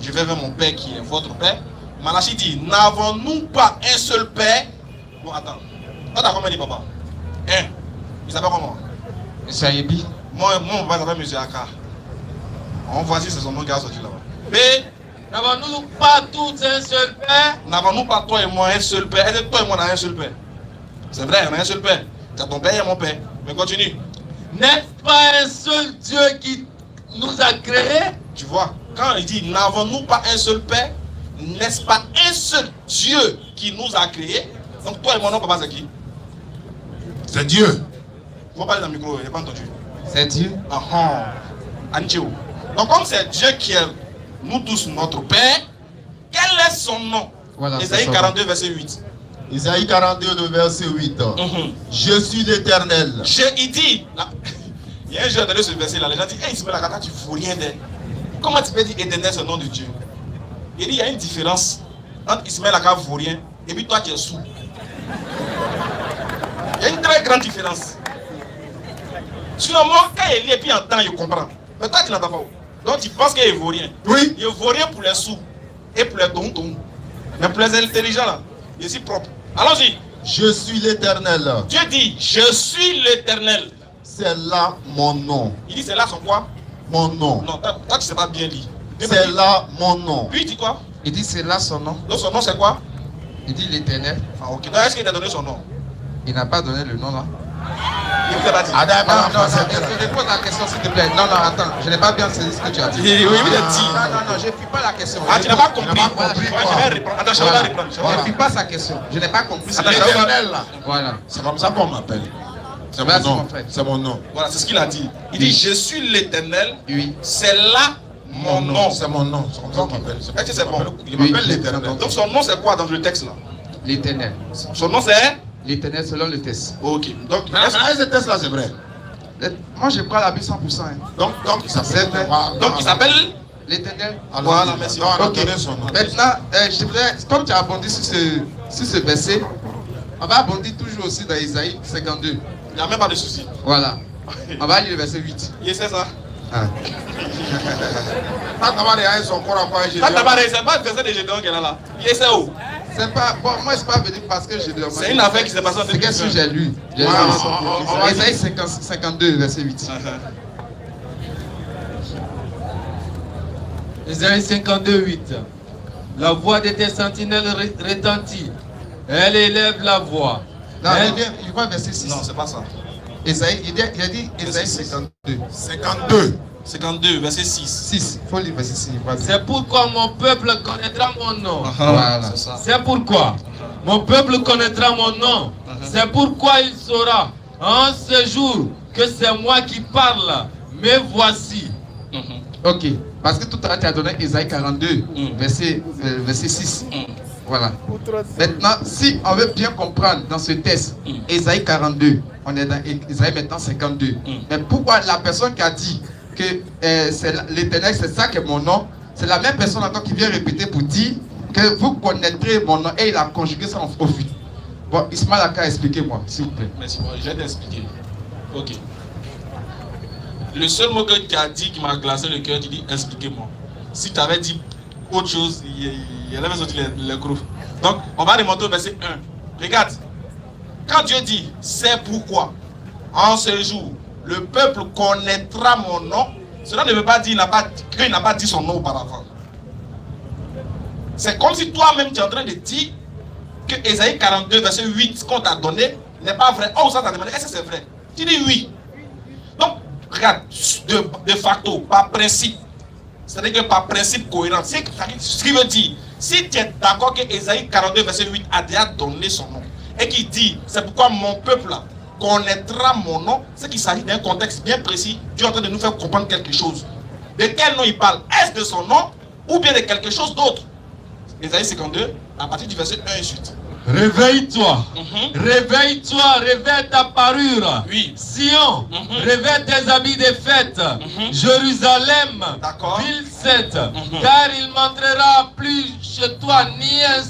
je vais vers mon Père qui est votre Père. Malachie dit, n'avons-nous pas un seul Père? Bon, attends. Toi, t'as combien de papas? Un. Il s'appelle comment? Monsieur Ayebi. Moi, mon père s'appelle Monsieur Aka. On voit si c'est son nom qui a sorti là-bas. B. N'avons-nous pas tous un seul Père? N'avons-nous pas toi et moi un seul Père? Est-ce que toi et moi on a un seul Père? C'est vrai, on a un seul Père. C'est ton Père et mon Père. Mais continue. N'est-ce pas un seul Dieu qui nous a créés? Tu vois, quand il dit n'avons-nous pas un seul Père, n'est-ce pas un seul Dieu qui nous a créés? Donc toi et moi, non, papa, c'est qui? C'est Dieu. Faut parler dans le micro, il n'a pas entendu. C'est Dieu. Antiou. Donc comme c'est Dieu qui est nous tous notre Père, quel est son nom? Voilà, Ésaïe 42, verset 8. Isaïe 42, le verset 8. Je suis l'Éternel. Il dit, là, il y a un jour entendu ce verset là, les gens disent, hey, Ismaël Akata, tu ne fous rien d'elle. Comment tu peux dire éternel, c'est le nom de Dieu? Il dit, il y a une différence entre Ismaël Akata vaut rien et puis toi qui es sous. Il y a une très grande différence. Sinon, moi, quand il lit et puis entend, il comprend. Mais toi, tu n'entends pas. Donc, tu penses qu'il ne vaut rien. Oui. Il ne vaut rien pour les sous et pour les dons. Mais pour les intelligents, là, il est si propre. Allons-y. Je suis l'Éternel. Dieu dit, je suis l'Éternel. C'est là mon nom. Il dit, c'est là son quoi? Mon nom. Non, toi, tu ne sais pas bien lire. C'est là mon nom. Puis il dit quoi? Il dit c'est là son nom. Donc son nom c'est quoi? Il dit l'Éternel. Ah, ok. Donc est-ce qu'il t'a donné son nom? Il n'a pas donné le nom là. Il vous a pas dit. Je pose la question s'il te plaît. Non, attends, je n'ai pas bien saisi ce que tu as dit. Oui, il a dit. Non, je ne suis pas la question. Ah, tu n'as pas compris. Je vais répondre. Attends, je vais répondre. ne suis pas sa question. Je n'ai pas compris. Attends, L'Éternel là. Voilà. C'est comme ça qu'on m'appelle. C'est Vas-y, mon nom. mon frère. C'est mon nom. Voilà, c'est ce qu'il a dit. Il dit, je suis l'Éternel. Oui. C'est là mon nom. C'est mon nom. C'est comme ça qu'on m'appelle. Est-ce que c'est bon? Il m'appelle Oui. l'Éternel. Donc son nom c'est quoi dans le texte là? L'Éternel. Son nom c'est? L'Éternel selon le test. Ok. Donc, Ce test là, c'est vrai. Moi, je crois la Bible 100%. Hein. Donc il s'appelle. donc il s'appelle? L'Éternel. Voilà, merci. Donc, on a Ok. donné son nom. Maintenant, je voudrais, comme tu as abondi sur ce verset, on va abondir toujours aussi dans Isaïe 52. Il n'y a même pas de souci. Voilà. On va lire le verset 8. Il sait ça. Ah. Ça t'as pas c'est pas le verset de Gédéon qu'elle a là. Il sait où? C'est pas, bon, moi, c'est pas venu parce que j'ai demandé. C'est une affaire qui s'est passée en C'est qu'est-ce que j'ai lu. J'ai lu Isaïe 52, verset 8. Isaïe 52, 8. La voix de tes sentinelles retentit. Elle élève la voix. Non, il voit verset 6. Non, c'est pas ça. Isaïe, il a dit Isaïe 52. 52. 52, verset 6. 6. Il faut lire verset 6. C'est pourquoi mon peuple connaîtra mon nom. Voilà. C'est ça. C'est pourquoi mon peuple connaîtra mon nom. C'est pourquoi il saura en ce jour que c'est moi qui parle. Mais voici. Ok. Parce que tout à l'heure, tu as donné Isaïe 42, verset 6. Voilà. Maintenant, si on veut bien comprendre dans ce texte, Isaïe 42, on est dans Isaïe maintenant 52. Mais pourquoi la personne qui a dit que l'Éternel, c'est ça qui est mon nom, c'est la même personne encore qui vient répéter pour dire que vous connaîtrez mon nom, et il a conjugué ça au fil. Bon, Ismaël Aka, expliquez-moi, s'il vous plaît. Merci, je vais t'expliquer. Ok. Le seul mot qui a dit, qui m'a glacé le cœur, tu dis expliquez-moi. Si tu avais dit autre chose, il avait sorti les groupes. Donc, on va remonter au verset 1. Regarde. Quand Dieu dit c'est pourquoi, en ce jour, le peuple connaîtra mon nom, cela ne veut pas dire qu'il n'a pas dit son nom auparavant. C'est comme si toi-même tu es en train de dire que Ésaïe 42, verset 8, qu'on t'a donné, n'est pas vrai. Oh, ça t'a demandé, est-ce que c'est vrai? Tu dis oui. Donc, regarde, de facto, par principe, c'est-à-dire que par principe cohérent, c'est ce qui veut dire, si tu es d'accord que Ésaïe 42, verset 8 a déjà donné son nom, et qu'il dit, c'est pourquoi mon peuple là connaîtra mon nom, c'est qu'il s'agit d'un contexte bien précis. Dieu est en train de nous faire comprendre quelque chose. De quel nom il parle? Est-ce de son nom ou bien de quelque chose d'autre? Ésaïe 52, À partir du verset 1 et suite. Réveille-toi, réveille-toi, réveille ta parure. Oui. Sion, réveille tes habits de fête. Jérusalem, D'accord. ville sainte, car il n'entrera plus chez toi ni un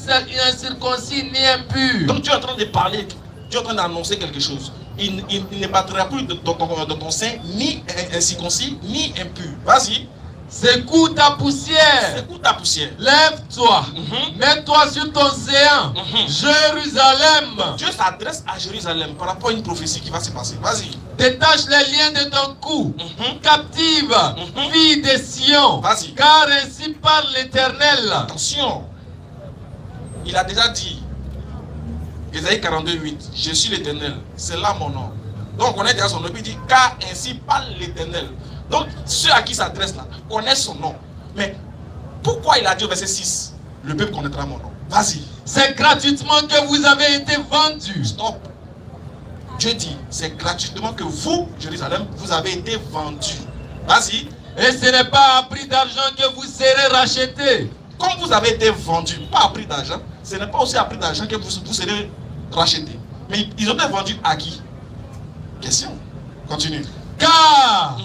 circoncis ni impur. Donc tu es en train de parler, tu es en train d'annoncer quelque chose. Il ne battra plus de ton sein ni incirconcis ni impur. Vas-y. Secoue ta poussière. Secoue ta poussière. Lève-toi, mets-toi sur ton séant. Jérusalem, Dieu s'adresse à Jérusalem par rapport à une prophétie qui va se passer. Vas-y. détache les liens de ton cou. Captive, fille de Sion. Vas-y. Car ainsi parle l'Éternel. Attention. Il a déjà dit, Ésaïe 42:8, je suis l'Éternel, c'est là mon nom. Donc on est déjà son nom, il dit, car ainsi parle l'Éternel. Donc ceux à qui s'adresse là connaissent son nom. Mais pourquoi il a dit au verset 6, le peuple connaîtra mon nom? Vas-y. C'est gratuitement que vous avez été vendus. Stop. Dieu dit, c'est gratuitement que vous, Jérusalem, vous avez été vendus. Vas-y. Et ce n'est pas à prix d'argent que vous serez rachetés. Comme vous avez été vendus, pas à prix d'argent, ce n'est pas aussi à prix d'argent que vous serez rachetés. Mais ils ont été vendus à qui? Question. Continue. Car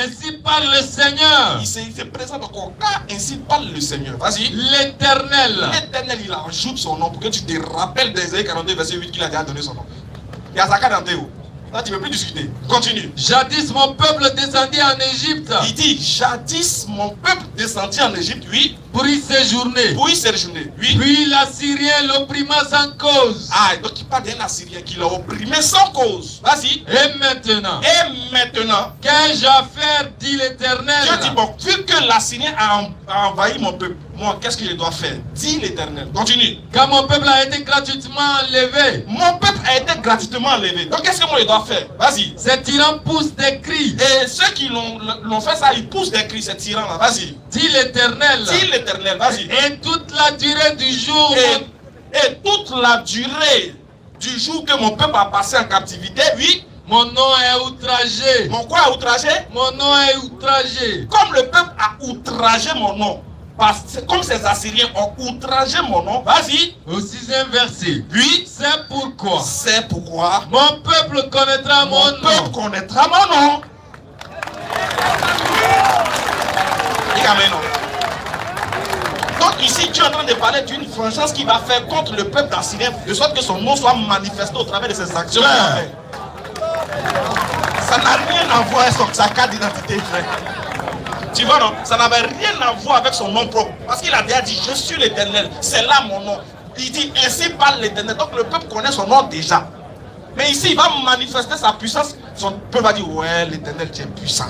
ainsi parle le Seigneur. Il se présente encore. Car ainsi parle le Seigneur. Vas-y. L'Éternel. L'Éternel, il ajoute son nom pour que tu te rappelles d'Ésaïe 42, verset 8 qu'il a déjà donné son nom. Il y a Zaka dans Théo. Là, tu ne peux plus discuter. Continue. Jadis mon peuple descendit en Égypte. Il dit, jadis mon peuple descendit en Égypte, oui. Pour y séjourner. Pour y séjourner, oui. Puis l'Assyrien l'opprima sans cause. Ah, donc il parle d'un Assyrien qui l'a opprimé sans cause. Vas-y. Et maintenant, qu'ai-je à faire, dit l'Éternel? Dieu dit, bon, vu que l'Assyrien a envahi mon peuple, moi, qu'est-ce que je dois faire? Dit l'Éternel. Continue. Quand mon peuple a été gratuitement enlevé. Mon peuple a été gratuitement enlevé. Donc qu'est-ce que moi je dois faire? Vas-y. Ces tyrans poussent des cris. Et ceux qui l'ont fait ça, ils poussent des cris, ces tyrans-là. Vas-y. Dit l'Éternel. Dit l'Éternel, vas-y. Et toute la durée du jour. Et toute la durée du jour que mon peuple a passé en captivité, oui. Mon nom est outragé. Mon quoi est outragé? Mon nom est outragé. Comme le peuple a outragé mon nom, comme ces Assyriens ont outragé mon nom, vas-y. Au 6e verset. Oui. C'est pourquoi. C'est pourquoi. Mon peuple connaîtra mon nom. Mon peuple connaîtra mon nom. Donc ici, tu es en train de parler d'une vengeance qui va faire contre le peuple d'Assyrien, de sorte que son nom soit manifesté au travers de ses actions. Ça n'a rien à voir avec sa carte d'identité, frère. Tu vois, non? Ça n'avait rien à voir avec son nom propre. Parce qu'il a déjà dit, je suis l'Éternel, c'est là mon nom. Il dit, ainsi parle l'Éternel. Donc le peuple connaît son nom déjà. Mais ici, il va manifester sa puissance. Son peuple va dire, ouais, l'Éternel, tu es puissant.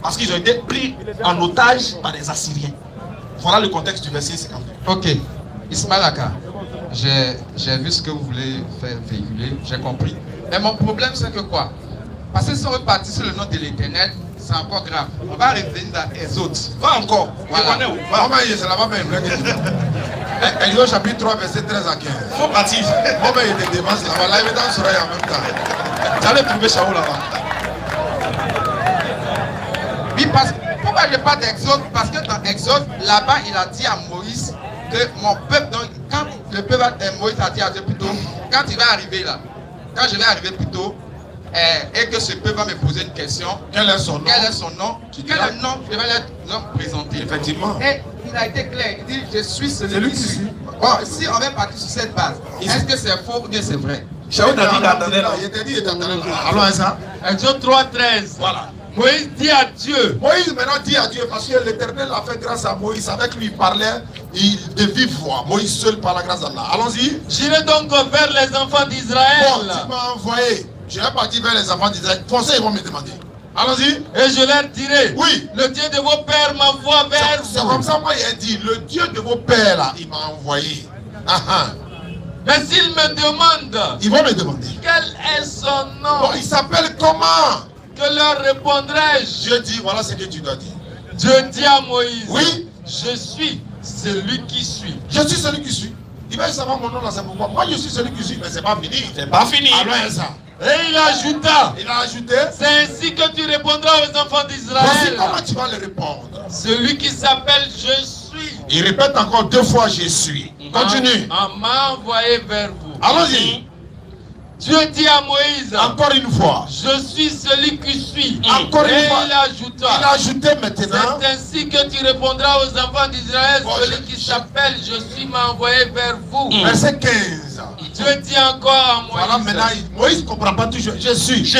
Parce qu'ils ont été pris en otage par les Assyriens. Voilà le contexte du verset 52. Ok. Ismaël Aka, j'ai vu ce que vous voulez faire véhiculer, j'ai compris. Mais mon problème, c'est que quoi? Parce que si on veut partir sur le nom de l'Éternel, c'est encore grave. On va revenir dans les autres. Va encore. Voilà. C'est là-bas même. Exode chapitre 3, verset 13 à 15. Faut partir. Moi, il était devant là-bas. Là, il est dans ce rail en même temps. Tu allais trouver Shaou là-bas. Oui, pourquoi je parle d'Exode? Parce que dans Exode, là-bas, il a dit à Moïse que mon peuple, donc, quand le peuple, Moïse a dit à Dieu plutôt, quand il va arriver là, quand je vais arriver plutôt, et que ce peuple va me poser une question, Quel est son nom? quel est son nom? Quel est le nom? Je vais leur présenter. Effectivement. Et il a été clair, il dit, je suis celui qui suis. Bon, si on va partir sur cette base, est-ce que c'est faux ou bien c'est vrai? Shaou David attendait là. Il était dit, il était attendait là. Allons à ça. Exode 3:13. Voilà. Moïse dit à Dieu. Moïse maintenant dit à Dieu, parce que l'Éternel a fait grâce à Moïse, avec lui il parlait de vive voix. Moïse seul par la grâce d'Allah. Allons-y. J'irai donc vers les enfants d'Israël. Bon, tu m'as envoyé. Je n'ai pas dit vers les enfants d'Israël. Foncez, ils vont me demander. Allons-y. Et je leur dirai. Oui. Le Dieu de vos pères m'envoie vers C'est vous. comme ça, moi, il a dit, le Dieu de vos pères, là, il m'a envoyé. Mais s'ils me demandent. Ils vont me demander. Quel est son nom? Bon, il s'appelle comment? Que leur répondrai-je? Dieu dit, voilà ce que tu dois dire. Dieu dit à Moïse. Oui. Je suis celui qui suis. Je suis celui qui suis. Il va savoir mon nom là, c'est pourquoi. Moi, je suis celui qui suis, mais c'est pas fini. C'est pas fini. Alors, ça. Et il ajouta. Il a ajouté. C'est ainsi que tu répondras aux enfants Voici d'Israël. comment tu vas le répondre. Celui qui s'appelle Je suis Il répète encore 2 fois je suis. Continue. M'a envoyé vers vous. Allons-y. Dieu dit à Moïse, Encore une fois. je suis celui qui suis. Encore une Et fois. il ajouta, Il a ajouté maintenant. c'est ainsi que tu répondras aux enfants d'Israël, Bon, celui qui s'appelle je suis m'a envoyé vers vous. Verset 15. Dieu dit encore à Moïse, Voilà, maintenant, Moïse ne comprend pas toujours. Je suis.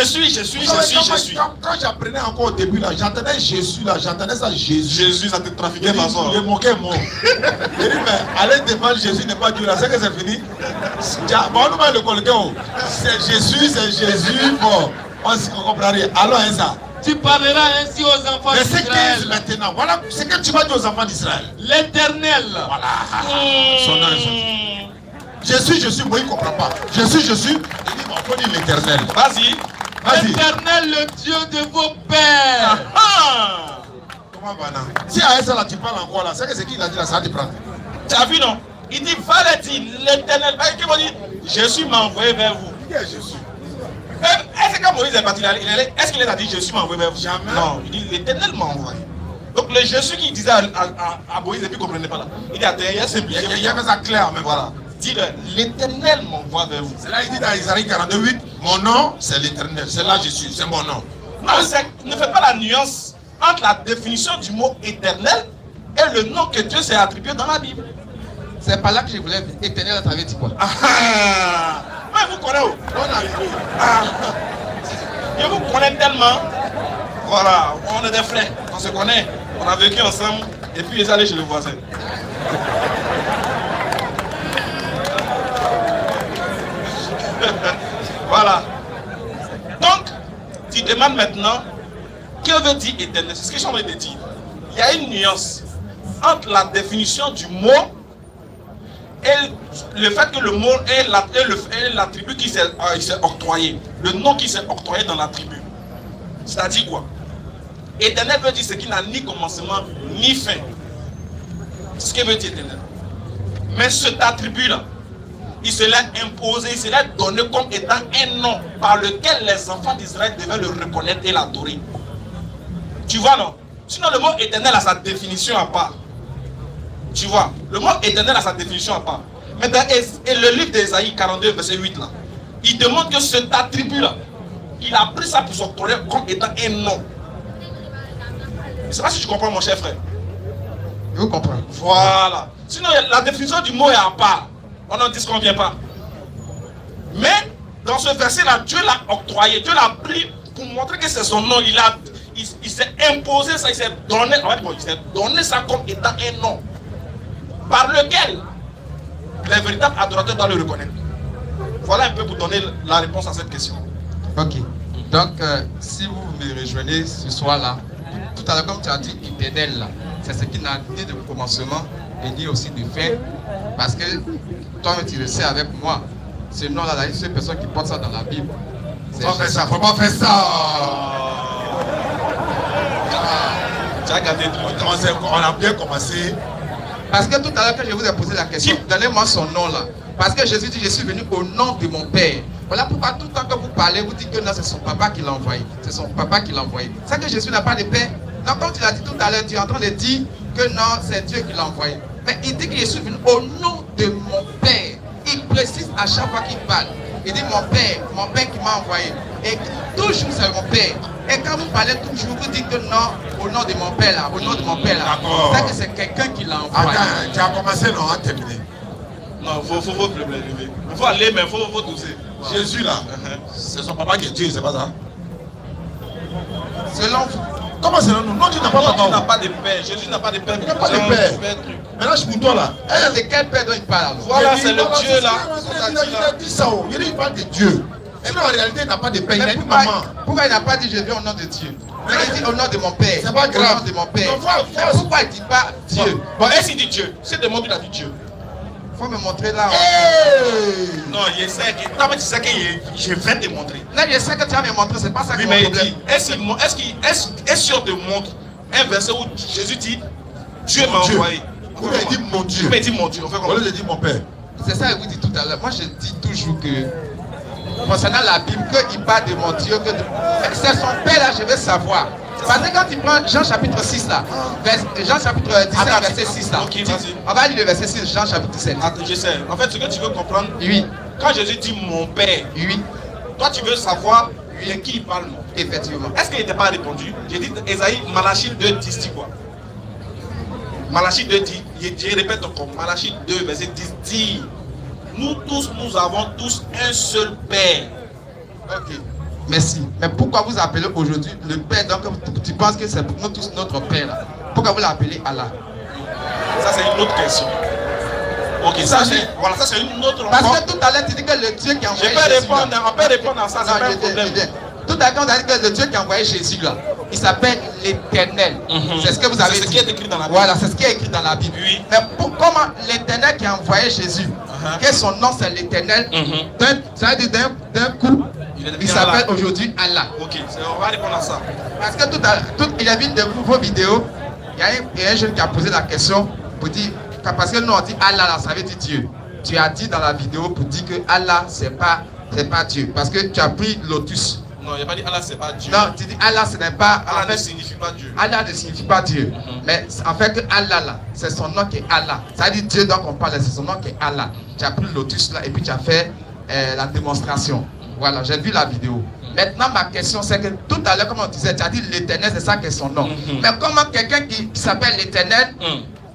Quand j'apprenais encore au début, là, j'entendais Jésus, là, j'entendais ça Jésus. Jésus, ça te trafiquait ma soeur. Je moquais mon. Je dis, mais aller devant Jésus n'est pas Dieu, là, c'est que c'est fini. Bon, nous va le colloquer. C'est Jésus, bon, on comprend rien. Alors, hein, ça. tu parleras ainsi aux enfants Verset 15 d'Israël. maintenant. Voilà ce que tu vas dire aux enfants d'Israël. L'Éternel. Voilà. Son nom est sorti. Je suis, moi il ne comprend pas. Je suis. Il dit, on peut dire l'éternel. Vas-y. Vas-y. L'Éternel, le Dieu de vos pères. Comment va, non? Si à ça là tu parles encore là, c'est que c'est qui il a dit là, ça va te prendre. Tu as vu, non? Il dit, va-le-t-il, l'Éternel. Qui va dire, Jésus m'a envoyé vers vous. Qui est Jésus? Est-ce que quand Moïse est parti, est-ce qu'il a dit, Jésus m'a envoyé vers vous? Jamais. Non, il dit, l'Éternel m'a envoyé. Donc le Jésus qui disait à Moïse et puis ne comprenait pas là. Il dit, derrière, c'est bien. Il y avait ça clair, mais voilà. Dis-le, l'Éternel m'envoie vers vous. C'est là il dit dans Isaïe 42:8, mon nom c'est l'éternel, c'est là je suis, c'est mon nom. Non, ne faites pas la nuance entre la définition du mot éternel et le nom que Dieu s'est attribué dans la Bible. C'est pas là que je voulais venir. Éternel, ça veut dire quoi? Mais vous connaissez où? Je vous connais tellement. Voilà, on est des frères, on se connaît, on a vécu ensemble et puis ils allaient chez le voisin. Voilà. Donc, tu demandes maintenant, que veut dire éternel? C'est ce que j'ai envie de dire. Il y a une nuance entre la définition du mot et le fait que le mot est l'attribut qui s'est octroyé, le nom qui s'est octroyé dans l'attribut. C'est-à-dire quoi? Éternel veut dire ce qui n'a ni commencement ni fin. C'est ce que veut dire éternel. Mais cet attribut-là, il se l'a imposé, il se l'a donné comme étant un nom par lequel les enfants d'Israël devaient le reconnaître et l'adorer. Tu vois, non? Sinon, le mot éternel a sa définition à part. Tu vois, le mot éternel a sa définition à part. Mais dans le livre d'Ésaïe 42, verset 8, là, il demande que cet attribut-là, il a pris ça pour s'octroyer comme étant un nom. Je ne sais pas si tu comprends, mon cher frère. Je vous comprends. Voilà. Sinon, la définition du mot est à part. On n'en disconvient pas. Mais, dans ce verset-là, Dieu l'a octroyé. Dieu l'a pris pour montrer que c'est son nom. Il s'est imposé ça, il s'est donné ça comme étant un nom. Par lequel les véritables adorateurs doivent le reconnaître. Voilà un peu pour donner la réponse à cette question. Ok. Donc, si vous me rejoignez ce soir-là, tout à l'heure, comme tu as dit, éternel, là, c'est ce qui n'a ni de commencement et ni aussi de fin. Parce que toi, tu le sais avec moi, ce nom-là, il y a une seule personne qui porte ça dans la Bible. Faut pas faire ça, faut pas faire ça. Tu as gardé On a bien commencé. Parce que tout à l'heure, quand je vous ai posé la question, donnez-moi son nom là. Parce que Jésus dit, je suis venu au nom de mon Père. Voilà pourquoi tout le temps que vous parlez, vous dites que non, c'est son papa qui l'a envoyé. C'est son papa qui l'a envoyé. C'est que Jésus n'a pas de père. Donc, comme tu l'as dit tout à l'heure, tu es en train de dire que non, c'est Dieu qui l'a envoyé. Mais il dit que je suis venu au nom de mon Père. Il précise à chaque fois qu'il parle. Il dit mon Père qui m'a envoyé. Et toujours c'est mon Père. Et quand vous parlez toujours, vous dites que non, au nom de mon Père là, au nom de mon Père là. C'est que c'est quelqu'un qui l'a envoyé. Attends, tu as commencé, non, à terminer. Non, il faut aller, mais il faut doser. Jésus là, c'est son papa qui est Dieu, c'est pas ça? Selon vous. Comment c'est nous? Non, tu n'as pas de Non, tu n'as papa. pas de père. Jésus n'a pas de père. Il n'a pas de père. Maintenant, je pour toi là. De quel Père dont il parle alors? Voilà, c'est le Dieu là. Il a dit ça, il parle de Dieu. Sinon, en réalité, il n'a pas de père, il a Mais une pourquoi, maman. pourquoi il n'a pas dit je viens au nom de Dieu? Mais il dit au nom de mon Père. C'est pas grave. Au nom de mon Père. Non, Mais pourquoi il ne dit pas Dieu? Bon, est-ce qu'il dit Dieu? C'est de moi qu'il a dit Dieu. Il faut me montrer là. Hey! Non, il sait que. Non, mais tu sais que je vais te montrer. Là, je sais que tu vas me montrer, c'est pas ça Oui, que mais mon il problème. dit, est-ce si on te montre un verset où Jésus dit Dieu m'a Dieu. envoyé? Ou bien il dit mon Dieu. Mais il dit mon Dieu. On fait Au comment? lieu de dire mon père. C'est ça que vous dites tout à l'heure. Moi, je dis toujours que concernant la Bible, qu'il parle de mon Dieu, que c'est son Père là, je veux savoir. Parce que quand tu prends Jean chapitre 6 là, Jean chapitre 17, verset 6 là, ok, vas-y. on va lire le verset 6, Jean chapitre 17. Attends, je sais. En fait, ce que tu veux comprendre, Oui, quand Jésus dit mon Père, oui, toi tu veux savoir de qui il parle, non? effectivement. Est-ce qu'il n'était pas répondu? J'ai dit Esaïe, Malachie 2, 10 dit quoi? Malachie 2 dit, je répète encore, Malachie 2, verset 10 dit, nous tous, nous avons tous un seul Père. Ok, merci. Mais pourquoi vous appelez aujourd'hui le Père? Donc tu penses que c'est pour nous tous notre Père là. Pourquoi vous l'appelez Allah? Ça c'est une autre question. Ok, ça c'est voilà, ça c'est une autre. Parce que tout à l'heure tu dis que le Dieu qui a envoyé Je peux Jésus répondre, là, on peut répondre à ça, c'est pas un problème. tout à l'heure on a dit que le Dieu qui a envoyé Jésus là, il s'appelle l'Éternel. C'est ce que vous avez C'est ce dit. qui est écrit dans la Bible. Voilà, c'est ce qui est écrit dans la Bible. Oui. Mais comment l'Éternel qui a envoyé Jésus, que son nom c'est l'Éternel, ça veut dire d'un coup, il s'appelle aujourd'hui Allah. Ok, on va répondre à ça. Parce que il a vu de vos vidéos, il y a un jeune qui a posé la question pour dire, parce que nous on dit Allah là, ça veut dire Dieu. Tu as dit dans la vidéo pour dire que Allah c'est pas Dieu. Parce que tu as pris lotus. Non, il n'y a pas dit Allah c'est pas Dieu. Non, tu dis Allah ce n'est pas. Allah en fait, ne signifie pas Dieu. Allah ne signifie pas Dieu. Mais en fait, Allah là, c'est son nom qui est Allah. Ça dit Dieu dont on parle, c'est son nom qui est Allah. Tu as pris le lotus là et puis tu as fait la démonstration. Voilà, j'ai vu la vidéo. Maintenant, ma question c'est que tout à l'heure, comme on disait, tu as dit l'Éternel, c'est ça qui est son nom. Mais comment quelqu'un qui s'appelle l'Éternel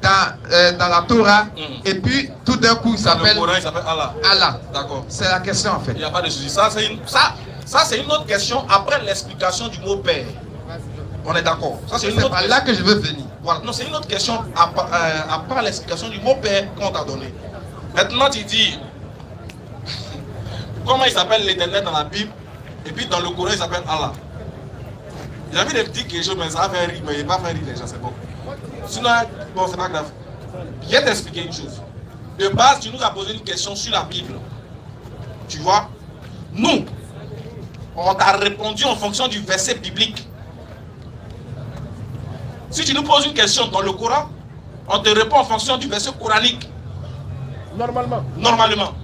dans la Torah, et puis tout d'un coup il s'appelle Allah. Allah. D'accord. C'est la question en fait. Il n'y a pas de souci. Ça c'est une autre question après l'explication du mot Père. On est d'accord. Ça c'est une C'est autre par là que je veux venir. Voilà. Non, c'est une autre question après l'explication du mot Père qu'on t'a donné. Maintenant, tu dis comment il s'appelle l'Éternel dans la Bible, et puis dans le Coran, il s'appelle Allah. J'ai envie de dire quelque chose, mais ça va faire rire, mais il va pas faire rire les gens, c'est bon. Sinon, bon, c'est pas grave. Je vais t'expliquer une chose. De base, tu nous as posé une question sur la Bible. Tu vois, nous, on t'a répondu en fonction du verset biblique. Si tu nous poses une question dans le Coran, on te répond en fonction du verset coranique. Normalement.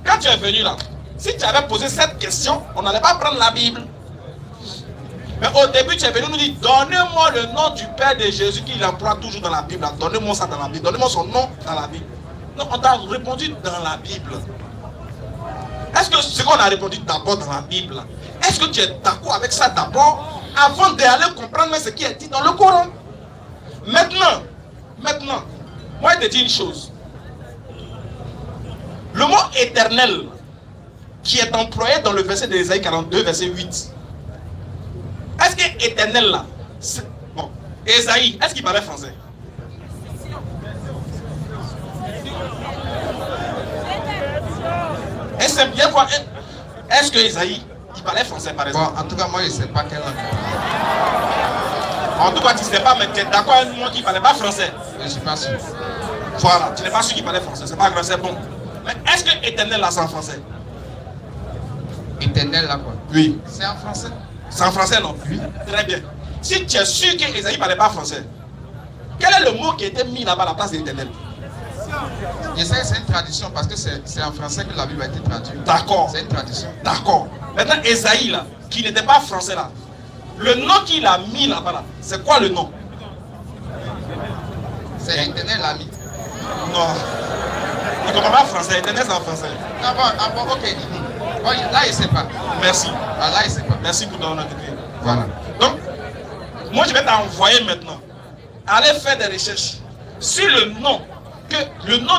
Quand tu es venu là, si tu avais posé cette question, on n'allait pas prendre la Bible. Mais au début, tu es venu nous dire, donnez-moi le nom du Père de Jésus qu'il emploie toujours dans la Bible. Donnez-moi ça dans la Bible. Donnez-moi son nom dans la Bible. Non, on t'a répondu dans la Bible. Est-ce que ce qu'on a répondu d'abord dans la Bible, est-ce que tu es d'accord avec ça d'abord, avant d'aller comprendre ce qui est dit dans le Coran? Maintenant, moi je te dis une chose. Le mot éternel qui est employé dans le verset d'Ésaïe 42, verset 8. Est-ce que éternel là, bon, Ésaïe, est-ce qu'il parlait français? Est-ce que Ésaïe, il parlait français par exemple? Bon, en tout cas, moi je ne sais pas quelle langue. En tout cas, tu ne sais pas, mais tu es d'accord avec moi qu'il ne parlait pas français? Je ne suis pas sûr. Voilà, tu n'es pas sûr qu'il parlait français, c'est pas grave, c'est bon. Mais est-ce que éternel là, c'est en français? Éternel là quoi? Oui. C'est en français? C'est en français, non? Oui. Très bien. Si tu es sûr qu'Ésaïe ne parlait pas français, quel est le mot qui a été mis là-bas à la place d'éternel? Je sais que c'est une tradition parce que c'est en français que la Bible a été traduite. D'accord. C'est une tradition. D'accord. Maintenant, Ésaïe là, qui n'était pas français là, le nom qu'il a mis là-bas là, c'est quoi le nom? C'est éternel ami. Non. Il ne comprend pas français, éternel c'est en français. Ah bon, ok. Bon, là il ne sait pas. Merci. Ah, là il ne sait pas. Merci pour ton honnêteté. Voilà. Donc, moi je vais t'envoyer maintenant. Aller faire des recherches sur le nom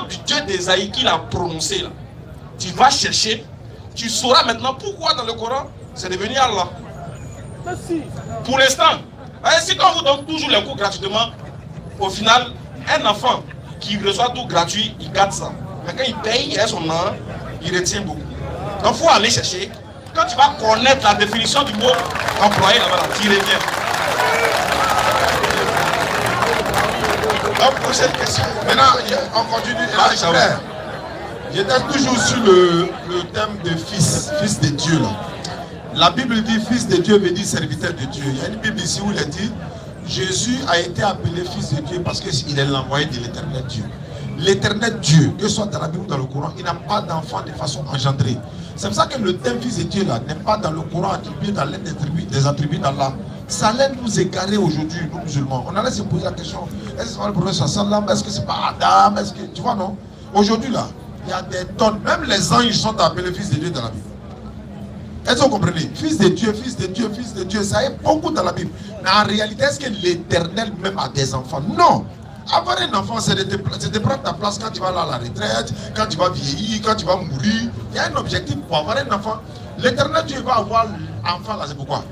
du Dieu d'Ésaïe qu'il a prononcé là. Tu vas chercher, tu sauras maintenant pourquoi dans le Coran c'est devenu Allah. Merci. Pour l'instant, si on vous donne toujours les cours gratuitement, au final, un enfant qui reçoit tout gratuit, il garde ça. Mais quand il paye, il a son nom, il retient beaucoup. Donc il faut aller chercher. Quand tu vas connaître la définition du mot employé là-bas, tu reviens. Donc, prochaine question. Maintenant, on continue. J'étais toujours sur le thème de fils de Dieu. Là. La Bible dit fils de Dieu veut dire serviteur de Dieu. Il y a une Bible ici où il dit Jésus a été appelé fils de Dieu parce qu'il est l'envoyé de l'éternel Dieu. L'éternel Dieu, que ce soit dans la Bible ou dans le Coran, il n'a pas d'enfant de façon engendrée. C'est pour ça que le thème fils de Dieu là n'est pas dans le Coran attribué dans l'un des attributs d'Allah. Ça allait nous égarer aujourd'hui, nous musulmans. On allait se poser la question, est-ce que c'est pas le prophète sallam, est-ce que c'est pas Adam, est-ce que... Tu vois, non? Aujourd'hui, là, il y a des tonnes. Même les anges sont appelés fils de Dieu dans la Bible. Est-ce que vous comprenez? Fils de Dieu, fils de Dieu, fils de Dieu. Ça est beaucoup dans la Bible. Mais en réalité, est-ce que l'Éternel même a des enfants? Non. Avoir un enfant, c'est de prendre ta place quand tu vas aller à la retraite, quand tu vas vieillir, quand tu vas mourir. Il y a un objectif pour avoir un enfant. L'Éternel Dieu va avoir l'enfant là, c'est pourquoi?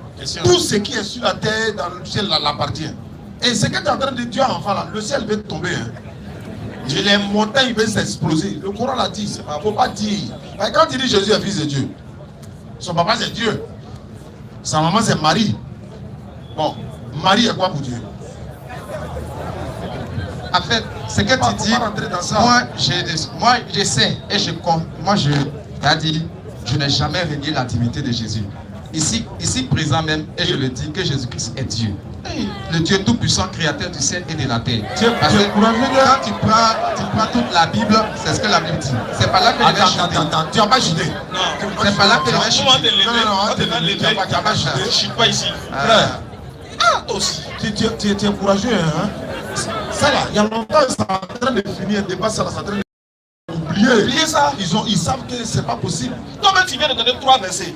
Tout ce qui est sur la terre, dans le ciel, l'appartient. Et ce que tu es en train de dire, enfant là, le ciel va tomber. Hein. Les montagnes vont s'exploser. Le Coran l'a dit, il ne faut pas dire. Mais quand il dit Jésus est fils de Dieu, son papa c'est Dieu, sa maman c'est Marie. Bon, Marie est quoi pour Dieu? En fait, ce que tu dis, moi je sais et je compte. Moi je n'ai jamais renié l'intimité de Jésus. Ici présent même, et je le dis, que Jésus-Christ est Dieu. Le Dieu tout-puissant, créateur du ciel et de la terre. Parce que quand tu prends toute la Bible, c'est ce que la Bible dit. C'est pas là que je vais chuter. Attends, tu n'as pas chuté. Non. C'est pas là que je vais chuter. Tu n'as pas chuté. Je ne chute pas ici. Frère. Ah, toi aussi. Tu es courageux, hein? Ça là, il y a longtemps, ça est en train de finir un débat, ça là, ça est en train d'oublier. Oubliez ça. Ils savent que c'est pas possible. Toi-même, tu viens de donner 3 versets.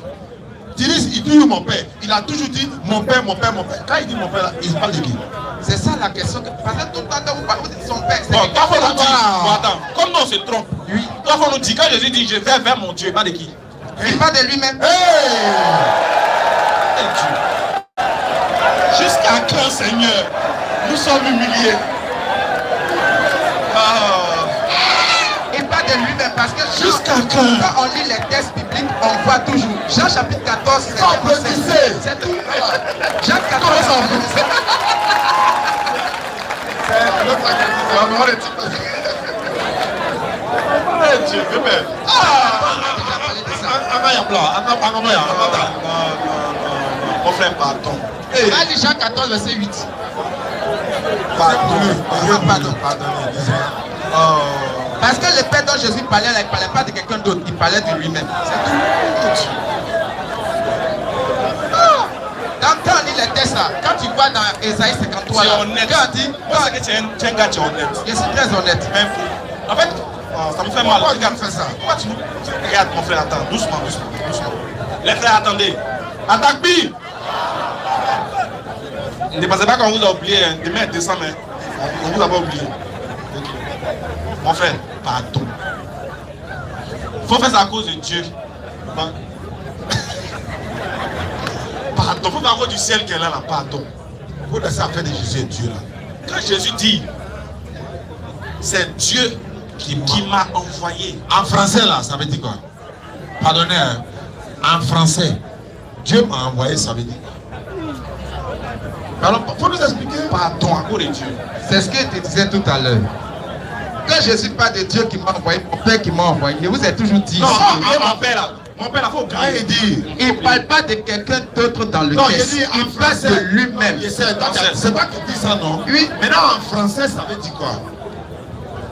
Il dit mon père. Il a toujours dit mon père, mon père, mon père. Quand il dit mon père, là, il parle de qui? C'est ça la question. Parce que tout le temps, vous parlez de son père. Bon, toi, faut nous dire. Bon, attends, comme nous on se trompe. Oui. Toi, faut nous dire. Quand Jésus dit je vais vers mon Dieu, pas de qui? Il parle de lui-même. Jusqu'à quand, Seigneur, nous sommes humiliés? Il parle de lui-même parce que jusqu'à quand on lit les textes bibliques, on voit toujours. Jean chapitre 14, c'est tout. Jean 14, Dieu, même. Mon frère, pardon. Allez, Jean 14, verset 8. Pardon. Parce que le Père dont Jésus parlait, il ne parlait pas de quelqu'un d'autre, il parlait de lui-même. C'est tout. Donc quand on lit les textes là, quand tu vois dans Ésaïe 53 là, quand on dit, tu es un gars, tu es honnête. Je suis très honnête. En fait, ça me fait mal. Pourquoi tu fais ça? Pourquoi tu regarde mon frère, attends, doucement. Les frères, attendez. Attaque bi. Ne pensez pas qu'on vous a oublié, hein. Demain décembre, on vous a pas oublié. Mon frère, pardon. Faut faire ça à cause de Dieu. Pardon, faut faire à cause du ciel qui est là, pardon. Faut laisser affaire de Jésus et Dieu là. Quand Jésus dit, c'est Dieu qui m'a envoyé. En français là, ça veut dire quoi? Pardonnez, hein? En français, Dieu m'a envoyé, ça veut dire. Alors, faut nous expliquer. Pardon, à cause de Dieu. C'est ce que je te disais tout à l'heure. Quand Jésus parle de Dieu qui m'a envoyé, mon Père qui m'a envoyé, je vous ai toujours dit. Non, mon père là, il faut gagner. Il ne parle pas de quelqu'un d'autre dans le texte. Il parle de lui-même. C'est pas qu'il dit ça, non? Oui. Maintenant, en français, ça veut dire quoi?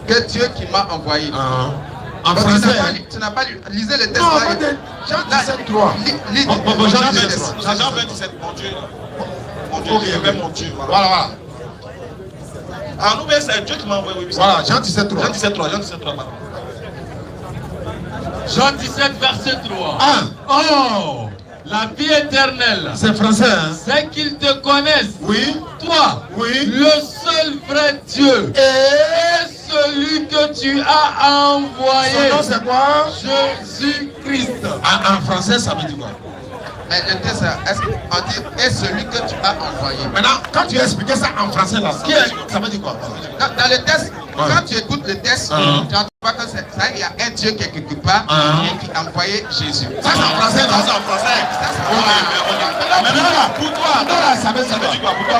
Que Dieu qui m'a envoyé. En français. Tu n'as pas lu. Lisez le texte Non, là. Jean 17, 3. Jean 27, mon Dieu. Mon Dieu, je vais mon Dieu. Voilà. En nous, c'est Dieu qui m'a envoyé. Voilà, Jean 17, 3. Jean 17, 3, pardon. Jean 17, verset 3. Oh, la vie éternelle. C'est français, hein? C'est qu'ils te connaissent. Oui. Toi, oui. Le seul vrai Dieu. Et celui que tu as envoyé. Son nom, c'est quoi? Jésus-Christ. En français, ça veut dire quoi? Mais le texte, est-ce qu'on dit est celui que tu as envoyé? Maintenant, quand tu as expliqué ça en français, là, ça veut dire quoi? Dans le texte, quand tu écoutes le texte, tu vois que il y a un Dieu qui est quelque part et qui a envoyé Jésus. Ça, c'est en français, non? C'est en français. Maintenant, là, pour toi, ça veut dire quoi? Pour toi,